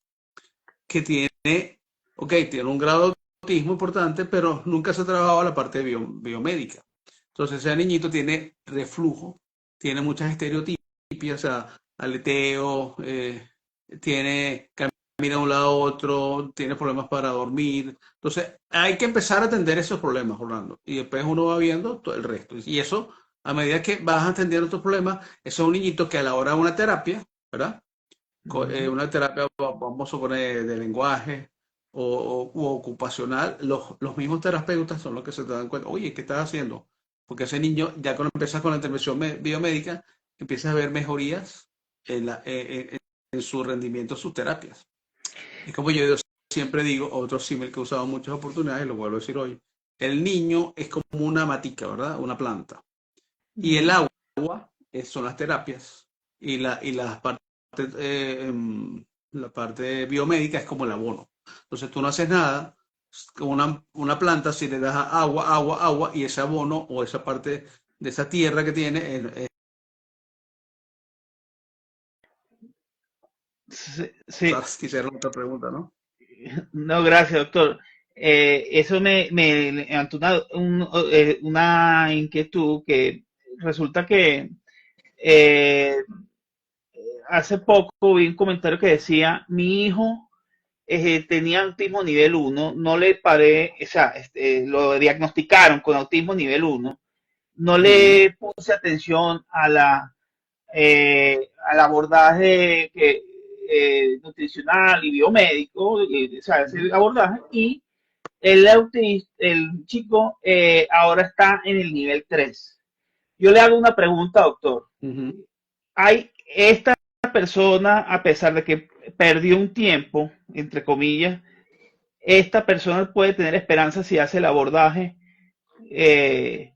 que tiene, ok, tiene un grado de autismo importante, pero nunca se ha trabajado la parte biomédica. Entonces, ese niñito tiene reflujo, tiene muchas estereotipias, o sea, aleteo, camina de un lado a otro, tiene problemas para dormir. Entonces, hay que empezar a atender esos problemas, Orlando. Y después uno va viendo todo el resto. Y eso, a medida que vas atendiendo estos problemas, eso es un niñito que a la hora de una terapia, ¿verdad? Una terapia, vamos a suponer, de lenguaje u ocupacional, los mismos terapeutas son los que se te dan cuenta, oye, ¿qué estás haciendo? Porque ese niño, ya cuando empiezas con la intervención biomédica, empiezas a ver mejorías en su rendimiento, sus terapias. Es como yo siempre digo, otro símil que he usado en muchas oportunidades, y lo vuelvo a decir hoy, el niño es como una matica, ¿verdad? Una planta. Y el agua son las terapias y las partes, la parte biomédica es como el abono. Entonces tú no haces nada con una planta si le das agua, agua, agua y ese abono o esa parte de esa tierra que tiene Sí, sí. quisiera otra pregunta, ¿no? No, gracias, doctor. Eso me levantó una inquietud que resulta que eh, hace poco vi un comentario que decía, mi hijo tenía autismo nivel uno, no le paré, o sea, lo diagnosticaron con autismo nivel uno, no Ujú. le puse atención al abordaje nutricional y biomédico, o sea, ese abordaje, y el chico ahora está en el nivel 3. Yo le hago una pregunta, doctor. Ujú. ¿Hay esta persona, a pesar de que perdió un tiempo, entre comillas, esta persona puede tener esperanza si hace el abordaje? Eh,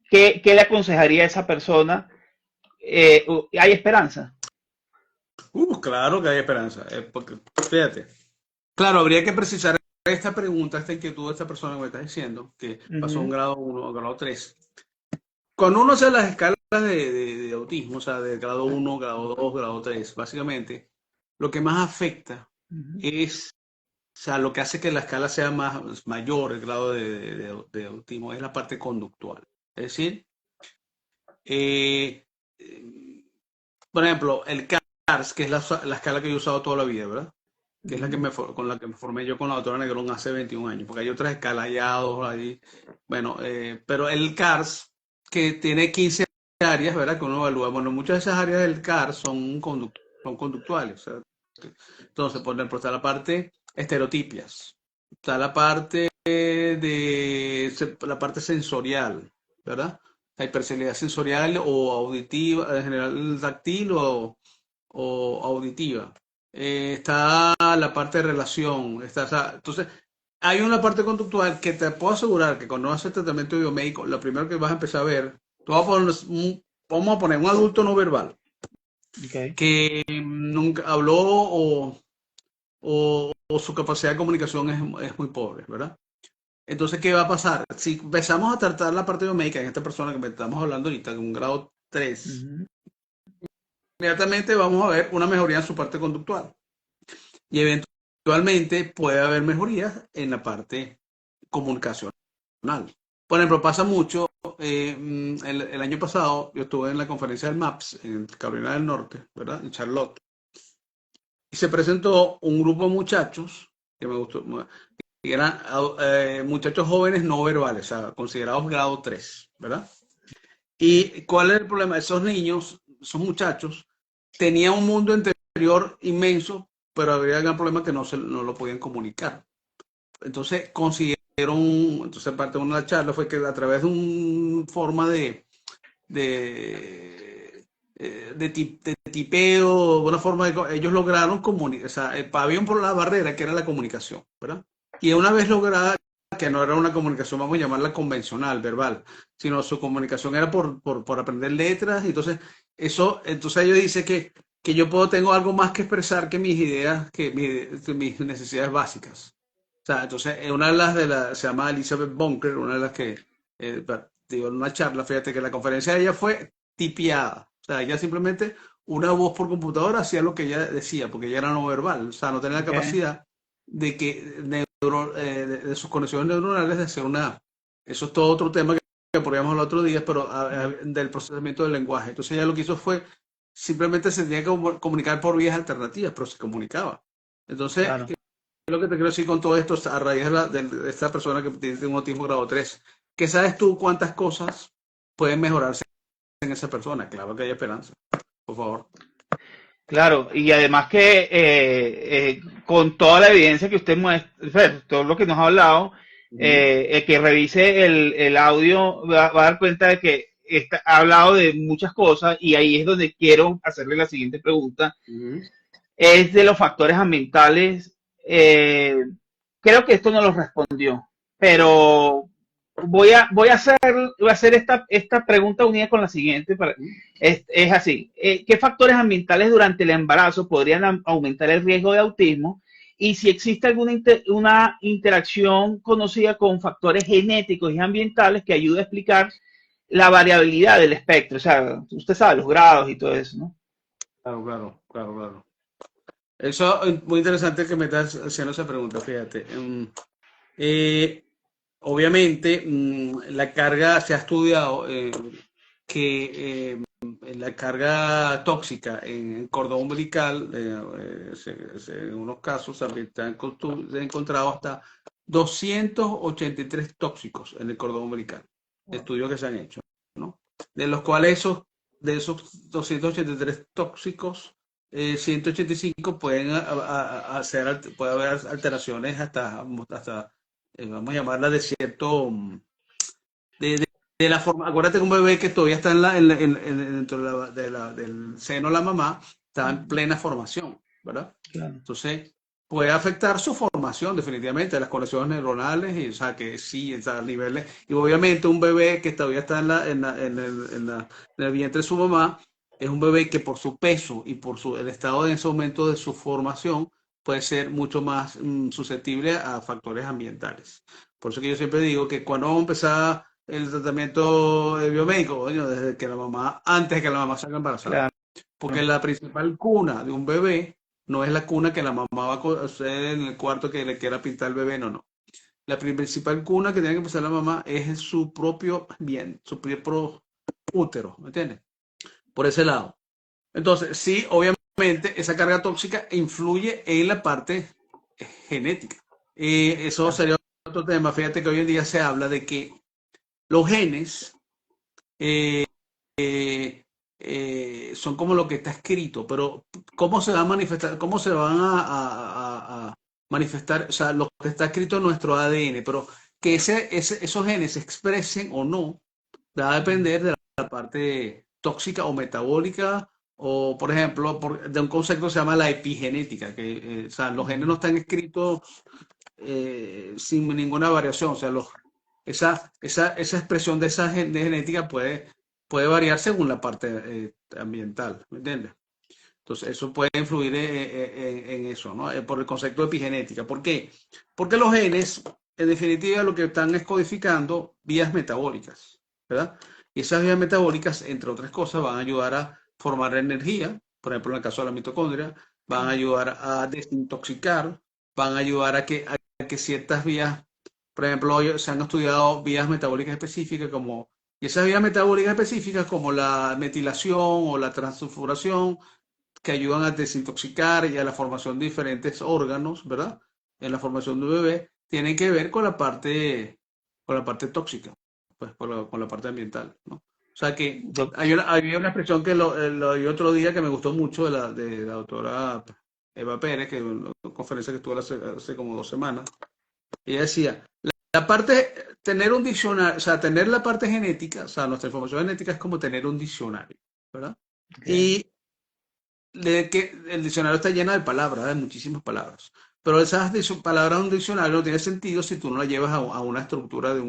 ¿qué le aconsejaría a esa persona? ¿Hay esperanza? Claro que hay esperanza. Porque, fíjate, claro, habría que precisar esta pregunta, esta inquietud de esta persona que me está diciendo, que pasó un Ujú, grado 1 a grado 3. Cuando uno hace las escalas de autismo, o sea, de grado 1, grado 2, grado 3, básicamente, lo que más afecta ujú, es, o sea, lo que hace que la escala sea más mayor, el grado de autismo, es la parte conductual. Es decir, eh, eh, por ejemplo, el CARS, que es la escala que yo he usado toda la vida, ¿verdad? Que es la que ujú. con la que me formé yo con la doctora Negrón hace 21 años, porque hay otras escalas ya dos ahí. Bueno, pero el CARS, que tiene 15 áreas, ¿verdad? Que uno evalúa. Bueno, muchas de esas áreas del CARS son conductuales. O sea, entonces, por ejemplo, está la parte estereotipias, está la parte la parte sensorial, ¿verdad? La hipersensibilidad sensorial o auditiva, en general táctil o auditiva. Está la parte de relación. Está, o sea, entonces, hay una parte conductual que te puedo asegurar que cuando haces tratamiento biomédico, lo primero que vas a empezar a ver, tú vas a poner vamos a poner un adulto no verbal Okay. que nunca habló o su capacidad de comunicación es muy pobre, ¿verdad? Entonces, ¿qué va a pasar? Si empezamos a tratar la parte biomédica en esta persona que me estamos hablando ahorita, en un grado 3, Ujú. inmediatamente vamos a ver una mejoría en su parte conductual. Y eventualmente puede haber mejorías en la parte comunicacional. Por ejemplo, pasa mucho, el año pasado yo estuve en la conferencia del MAPS en Carolina del Norte, ¿verdad? En Charlotte, y se presentó un grupo de muchachos que me gustó, que eran muchachos jóvenes no verbales, o sea, considerados grado 3, ¿verdad? Okay. ¿Y cuál es el problema? Esos niños, esos muchachos, tenían un mundo interior inmenso, pero había un problema que no lo podían comunicar. Entonces entonces parte de una charla fue que a través de una forma de, de tipeo, una forma ellos lograron comunicar, o sea, había la barrera que era la comunicación, ¿verdad? Y una vez lograda, que no era una comunicación, vamos a llamarla convencional, verbal, sino su comunicación era por aprender letras, y entonces ellos dicen que yo tengo algo más que expresar que mis ideas, que mis necesidades básicas. O sea, entonces, una se llama Elizabeth Bunker, una de las que dio una charla, fíjate que la conferencia de ella fue tipiada. O sea, ella simplemente, una voz por computadora hacía lo que ella decía, porque ella era no verbal. O sea, no tenía la Okay. capacidad de de sus conexiones neuronales de hacer una. Eso es todo otro tema que podríamos hablar otro día, pero del procesamiento del lenguaje. Entonces, ella lo que hizo fue simplemente se tenía que comunicar por vías alternativas, pero se comunicaba. Entonces, Claro. lo que te quiero decir con todo esto a raíz de esta persona que tiene un autismo grado 3, que sabes tú cuántas cosas pueden mejorarse en esa persona. Claro que hay esperanza, por favor. Claro, y además que con toda la evidencia que usted muestra, todo lo que nos ha hablado, Ujú, el que revise el audio va a dar cuenta de que ha hablado de muchas cosas y ahí es donde quiero hacerle la siguiente pregunta. ujú. Es de los factores ambientales. eh, Creo que esto no lo respondió, pero voy a hacer esta pregunta unida con la siguiente. Es así. ¿Qué factores ambientales durante el embarazo podrían aumentar el riesgo de autismo? Y si existe una interacción conocida con factores genéticos y ambientales que ayude a explicar la variabilidad del espectro. O sea, usted sabe, los grados y todo eso, ¿no? Claro, claro, claro, claro. Eso es muy interesante que me estás haciendo esa pregunta, fíjate. Obviamente, la carga, se ha estudiado que la carga tóxica en el cordón umbilical, en unos casos también se han encontrado hasta 283 tóxicos en el cordón umbilical, estudios que se han hecho, ¿no? De los cuales de esos 283 tóxicos, 185 pueden puede haber alteraciones hasta vamos a llamarla de cierto, de la forma. Acuérdate que un bebé que todavía está dentro del seno de la mamá está en plena formación, ¿verdad? Claro. Entonces, puede afectar su formación definitivamente, las conexiones neuronales, y o sea que sí, o sea, a niveles, y obviamente un bebé que todavía está en el vientre de su mamá, es un bebé que por su peso y por el estado en ese momento de su formación, puede ser mucho más susceptible a factores ambientales. Por eso que yo siempre digo que cuando vamos a empezar el tratamiento biomédico, coño, desde que la mamá, antes de que la mamá salga embarazada. Claro. Porque la principal cuna de un bebé no es la cuna que la mamá va a hacer en el cuarto que le quiera pintar el bebé, no, no. La principal cuna que tiene que empezar la mamá es su propio bien, su propio útero, ¿me entiendes? Por ese lado. Entonces, sí, obviamente, esa carga tóxica influye en la parte genética. Eso sería otro tema. Fíjate que hoy en día se habla de que los genes son como lo que está escrito, pero ¿cómo se va a manifestar? ¿Cómo se van a manifestar? O sea, lo que está escrito en nuestro ADN, pero que esos genes se expresen o no, va a depender de la parte tóxica o metabólica, o por ejemplo, de un concepto que se llama la epigenética, que o sea, los genes no están escritos sin ninguna variación, o sea, esa expresión de esa de genética puede variar según la parte ambiental, ¿me entiendes? Entonces, eso puede influir en eso, ¿no? Por el concepto de epigenética. ¿Por qué? Porque los genes, en definitiva, lo que están es codificando vías metabólicas, ¿verdad? Y esas vías metabólicas, entre otras cosas, van a ayudar a formar energía, por ejemplo, en el caso de la mitocondria, van a ayudar a desintoxicar, van a ayudar a que ciertas vías, por ejemplo, hoy se han estudiado vías metabólicas específicas y esas vías metabólicas específicas como la metilación o la transsulfuración, que ayudan a desintoxicar y a la formación de diferentes órganos, ¿verdad? En la formación de un bebé, tienen que ver con la parte tóxica, pues con la parte ambiental, ¿no? O sea que había una expresión que lo oí otro día que me gustó mucho de la doctora Eva Pérez, que en una conferencia que estuvo hace como 2 semanas. Ella decía, la parte, tener un diccionario, o sea, tener la parte genética, o sea, nuestra información genética es como tener un diccionario, ¿verdad? Okay. Y de que el diccionario está lleno de palabras, de muchísimas palabras. Pero esas palabras de un diccionario no tiene sentido si tú no las llevas a una estructura de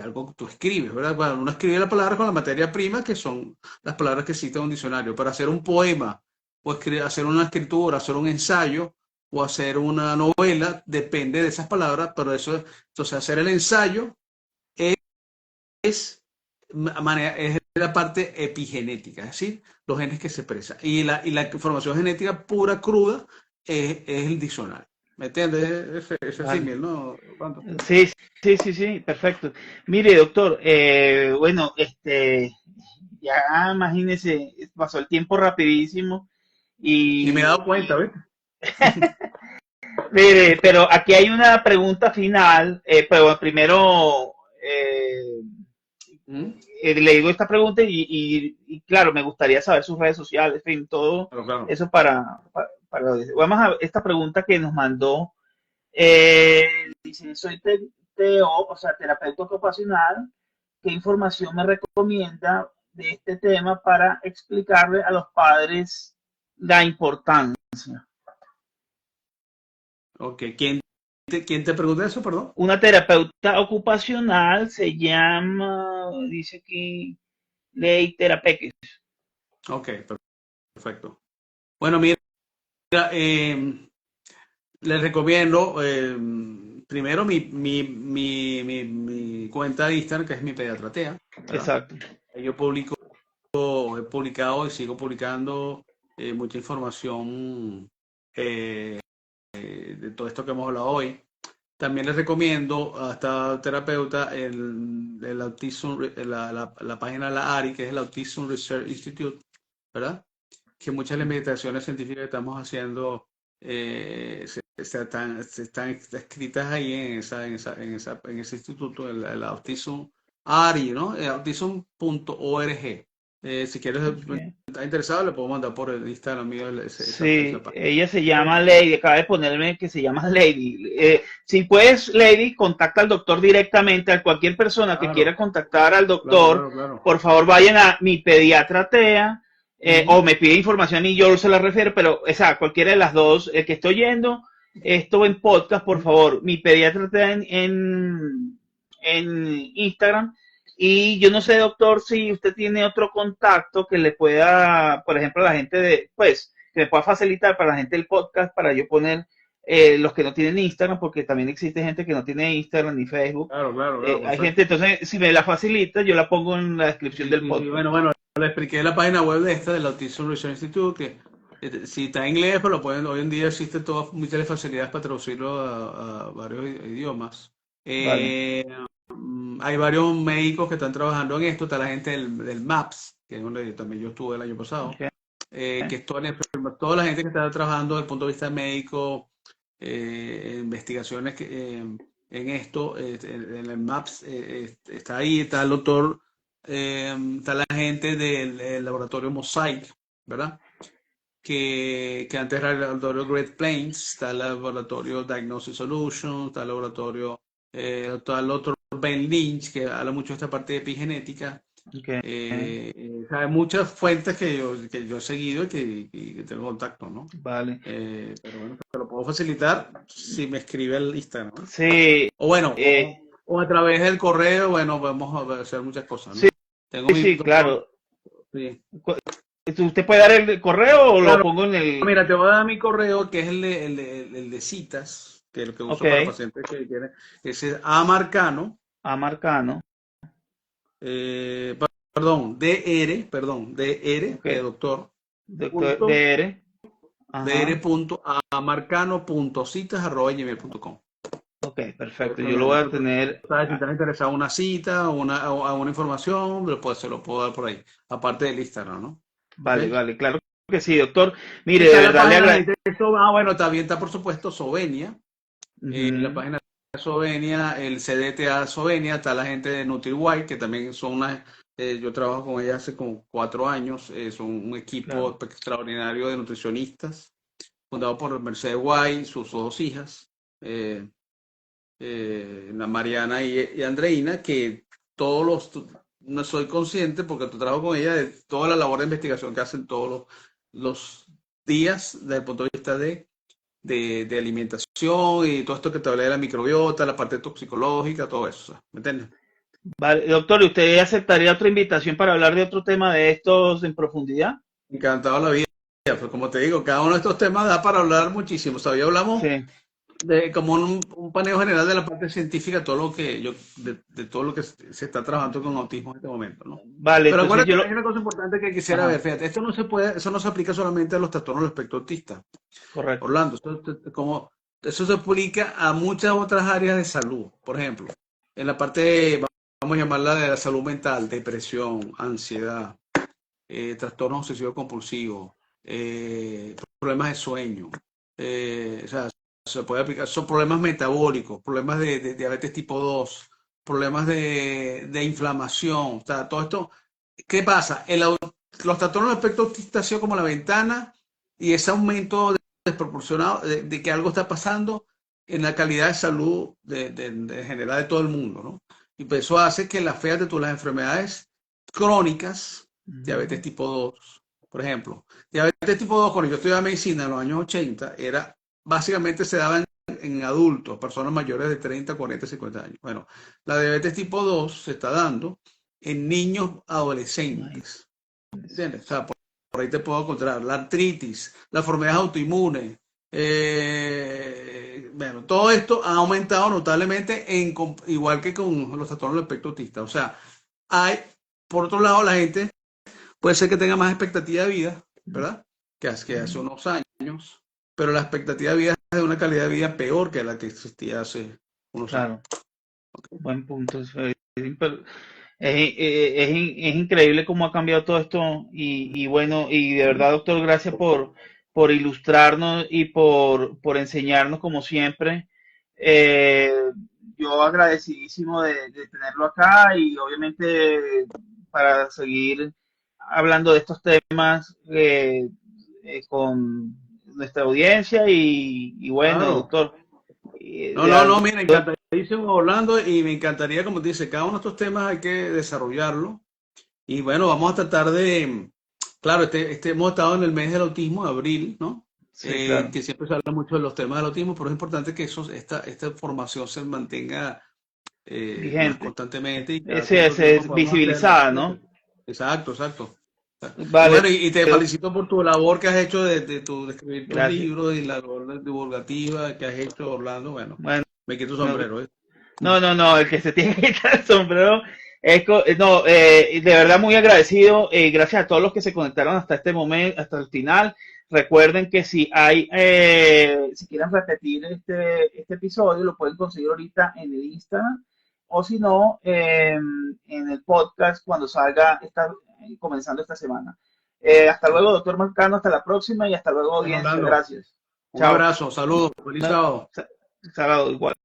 algo que tú escribes, ¿verdad? Bueno, uno escribe la palabra con la materia prima, que son las palabras que cita un diccionario. Para hacer un poema, o hacer una escritura, hacer un ensayo, o hacer una novela, depende de esas palabras, pero entonces hacer el ensayo es, es la parte epigenética, es decir, los genes que se expresan. Y la información genética pura, cruda, es el diccionario. ¿Me entiendes? Ese Vale. símil, ¿no? ¿Cuánto? Sí, sí, sí, sí, perfecto. Mire, doctor, bueno, ya imagínese, pasó el tiempo rapidísimo Ni me he dado y cuenta, ¿ves? mire, pero aquí hay una pregunta final, pero primero ¿Mm? le digo esta pregunta y claro, me gustaría saber sus redes sociales, en fin, todo Claro, claro. eso vamos a esta pregunta que nos mandó. Dice, soy TO, o sea, terapeuta ocupacional. ¿Qué información me recomienda de este tema para explicarle a los padres la importancia? Ok, ¿quién te pregunta eso, perdón? Una terapeuta ocupacional se llama, dice aquí, Ley Terapeutes. Ok, perfecto. Bueno, mira, eh, les recomiendo primero mi cuenta de Instagram, que es mi pediatratea, ¿verdad? Exacto. Yo he publicado y sigo publicando mucha información de todo esto que hemos hablado hoy. También les recomiendo a esta terapeuta el Autism, la página de la ARI, que es el Autism Research Institute, ¿verdad? Que muchas de las investigaciones científicas que estamos haciendo están escritas ahí en ese instituto, el Autism ARI, ¿no? Autism.org. Si quieres, Okay. está interesado, le puedo mandar por el Instagram mío esa Sí, página. ella se llama Lady, acaba de ponerme que se llama Lady. Si puedes, Lady, contacta al doctor directamente, a cualquier persona que quiera Claro, contactar al claro, doctor, claro, claro. por favor vayan a mi pediatra TEA, o Ujú. me pide información y yo se la refiero, pero esa, cualquiera de las dos, el que estoy yendo, esto en podcast, por favor, mi pediatra TEA en Instagram. Y yo no sé, doctor, si usted tiene otro contacto que le pueda, por ejemplo, la gente de, pues, que me pueda facilitar para la gente del podcast, para yo poner los que no tienen Instagram, porque también existe gente que no tiene Instagram ni Facebook. Claro, claro, claro, Hay gente, perfecto. entonces, si me la facilita, yo la pongo en la descripción Sí, del sí, sí. podcast. Bueno, le expliqué la página web de esta del Autism Research Institute, que si está en inglés, pues lo pueden, hoy en día existen todas muchas facilidades para traducirlo a varios idiomas. Vale. Eh, Hay varios médicos que están trabajando en esto, está la gente del MAPS, que es donde también yo estuve el año pasado, Okay. que es toda la gente que está trabajando desde el punto de vista médico, investigaciones en esto, en el MAPS, está ahí, está el doctor, está la gente del laboratorio Mosaic, ¿verdad? Que antes era el laboratorio Great Plains, está el laboratorio Diagnosis Solutions, está el laboratorio, está el otro Ben Lynch, que habla mucho de esta parte de epigenética. Okay. Hay muchas fuentes que yo he seguido y que tengo contacto, ¿no? Vale. Pero bueno, te lo puedo facilitar si me escribe el Instagram, ¿no? Sí, O bueno, eh, o a través del correo, bueno, vamos a hacer muchas cosas, sí, ¿no? Tengo mi sí, doctor, claro. sí. ¿Usted puede dar el correo o lo Claro, pongo en el... mira, te voy a dar mi correo, que es el de citas, que es lo que Ok, uso para pacientes que quieren. Ese es amarcano, Amarcano. eh, dr, Ok, de doctor, doctor punto, DR. Ajá. dr.amarcano.citas@gmail.com. Ok, perfecto. Eso Yo lo voy no, a tener. sabes, si estás interesado en una cita o una información, se lo puedo dar por ahí, aparte del Instagram, ¿no? ¿Ok? Vale, vale, claro que sí, doctor. Y Mire, de está la verdad le página de la agradezco. gente bueno, también está por supuesto Sovenia, la página de Sovenia, el CDTA Sovenia, está la gente de NutriWide, que también son yo trabajo con ella hace como 4 años, son un equipo Claro. extraordinario de nutricionistas, fundado por Mercedes White, sus dos hijas, eh, la Mariana y Andreina, que todos no soy consciente porque trabajo con ella de toda la labor de investigación que hacen todos los días desde el punto de vista de alimentación y todo esto que te hablé de la microbiota, la parte toxicológica, todo eso, ¿me entiendes? Vale, doctor, ¿y usted aceptaría otra invitación para hablar de otro tema de estos en profundidad? Encantado la vida, pero como te digo, cada uno de estos temas da para hablar muchísimo. Todavía hablamos Sí. de como un paneo general de la parte científica, de todo lo que se está trabajando con autismo en este momento, ¿no? Vale, Pero entonces acuérdate, yo lo. hay una cosa importante que quisiera ver, Ajá, fíjate, esto no se puede, eso no se aplica solamente a los trastornos del espectro autista, correcto. Orlando, eso se aplica a muchas otras áreas de salud, por ejemplo, en la parte, vamos a llamarla de la salud mental, depresión, ansiedad, trastornos obsesivos compulsivos, problemas de sueño, o sea, se puede aplicar, son problemas metabólicos, problemas de diabetes tipo 2, problemas de inflamación, o sea, todo esto, ¿qué pasa? Los trastornos del espectro autista ha sido como la ventana y ese aumento desproporcionado de que algo está pasando en la calidad de salud de general de todo el mundo, ¿no? Y pues eso hace que las enfermedades crónicas, diabetes Ujú. tipo 2, por ejemplo. Diabetes tipo 2, cuando yo estudiaba medicina en los años 80, básicamente se daba en adultos, personas mayores de 30, 40, 50 años. Bueno, la diabetes tipo 2 se está dando en niños adolescentes. ¿Entiendes? O sea, por ahí te puedo encontrar la artritis, la enfermedad autoinmune. Bueno, todo esto ha aumentado notablemente, igual que con los trastornos del espectro autista. O sea, hay, por otro lado, la gente puede ser que tenga más expectativa de vida, ¿verdad? Que hace Ujú. unos años, pero la expectativa de vida es de una calidad de vida peor que la que existía hace. uno sabe. Claro, buen punto. Es increíble cómo ha cambiado todo esto y bueno, y de verdad, doctor, gracias por ilustrarnos y por enseñarnos como siempre. Eh, yo agradecidísimo de tenerlo acá y obviamente para seguir hablando de estos temas con nuestra audiencia y bueno, Claro. doctor, No, mira, encantadísimo Orlando y me encantaría, como te dice, cada uno de estos temas hay que desarrollarlo. Y bueno, vamos a tratar de, claro, hemos estado en el mes del autismo, abril, ¿no? sí, claro, Que siempre se habla mucho de los temas del autismo, pero es importante que esta formación se mantenga más vigente. constantemente y cada Ese cierto tiempo es podamos hacerla. visibilizada, ¿no? Exacto, exacto. Y Vale, bueno, y te felicito por tu labor que has hecho de escribir tus gracias. libros y la labor divulgativa que has hecho, Orlando. Bueno, Bueno, me quito el sombrero, ¿eh? no, el que se tiene que quitar el sombrero no, de verdad muy agradecido, gracias a todos los que se conectaron hasta este momento, hasta el final. Recuerden que si quieren repetir este episodio, lo pueden conseguir ahorita en el Instagram, o si no, en el podcast cuando salga comenzando esta semana. Hasta luego, doctor Marcano, hasta la próxima y hasta luego, Bueno, audiencia. Orlando, Gracias. un Chao. abrazo, saludos, feliz No, sábado. sábado igual.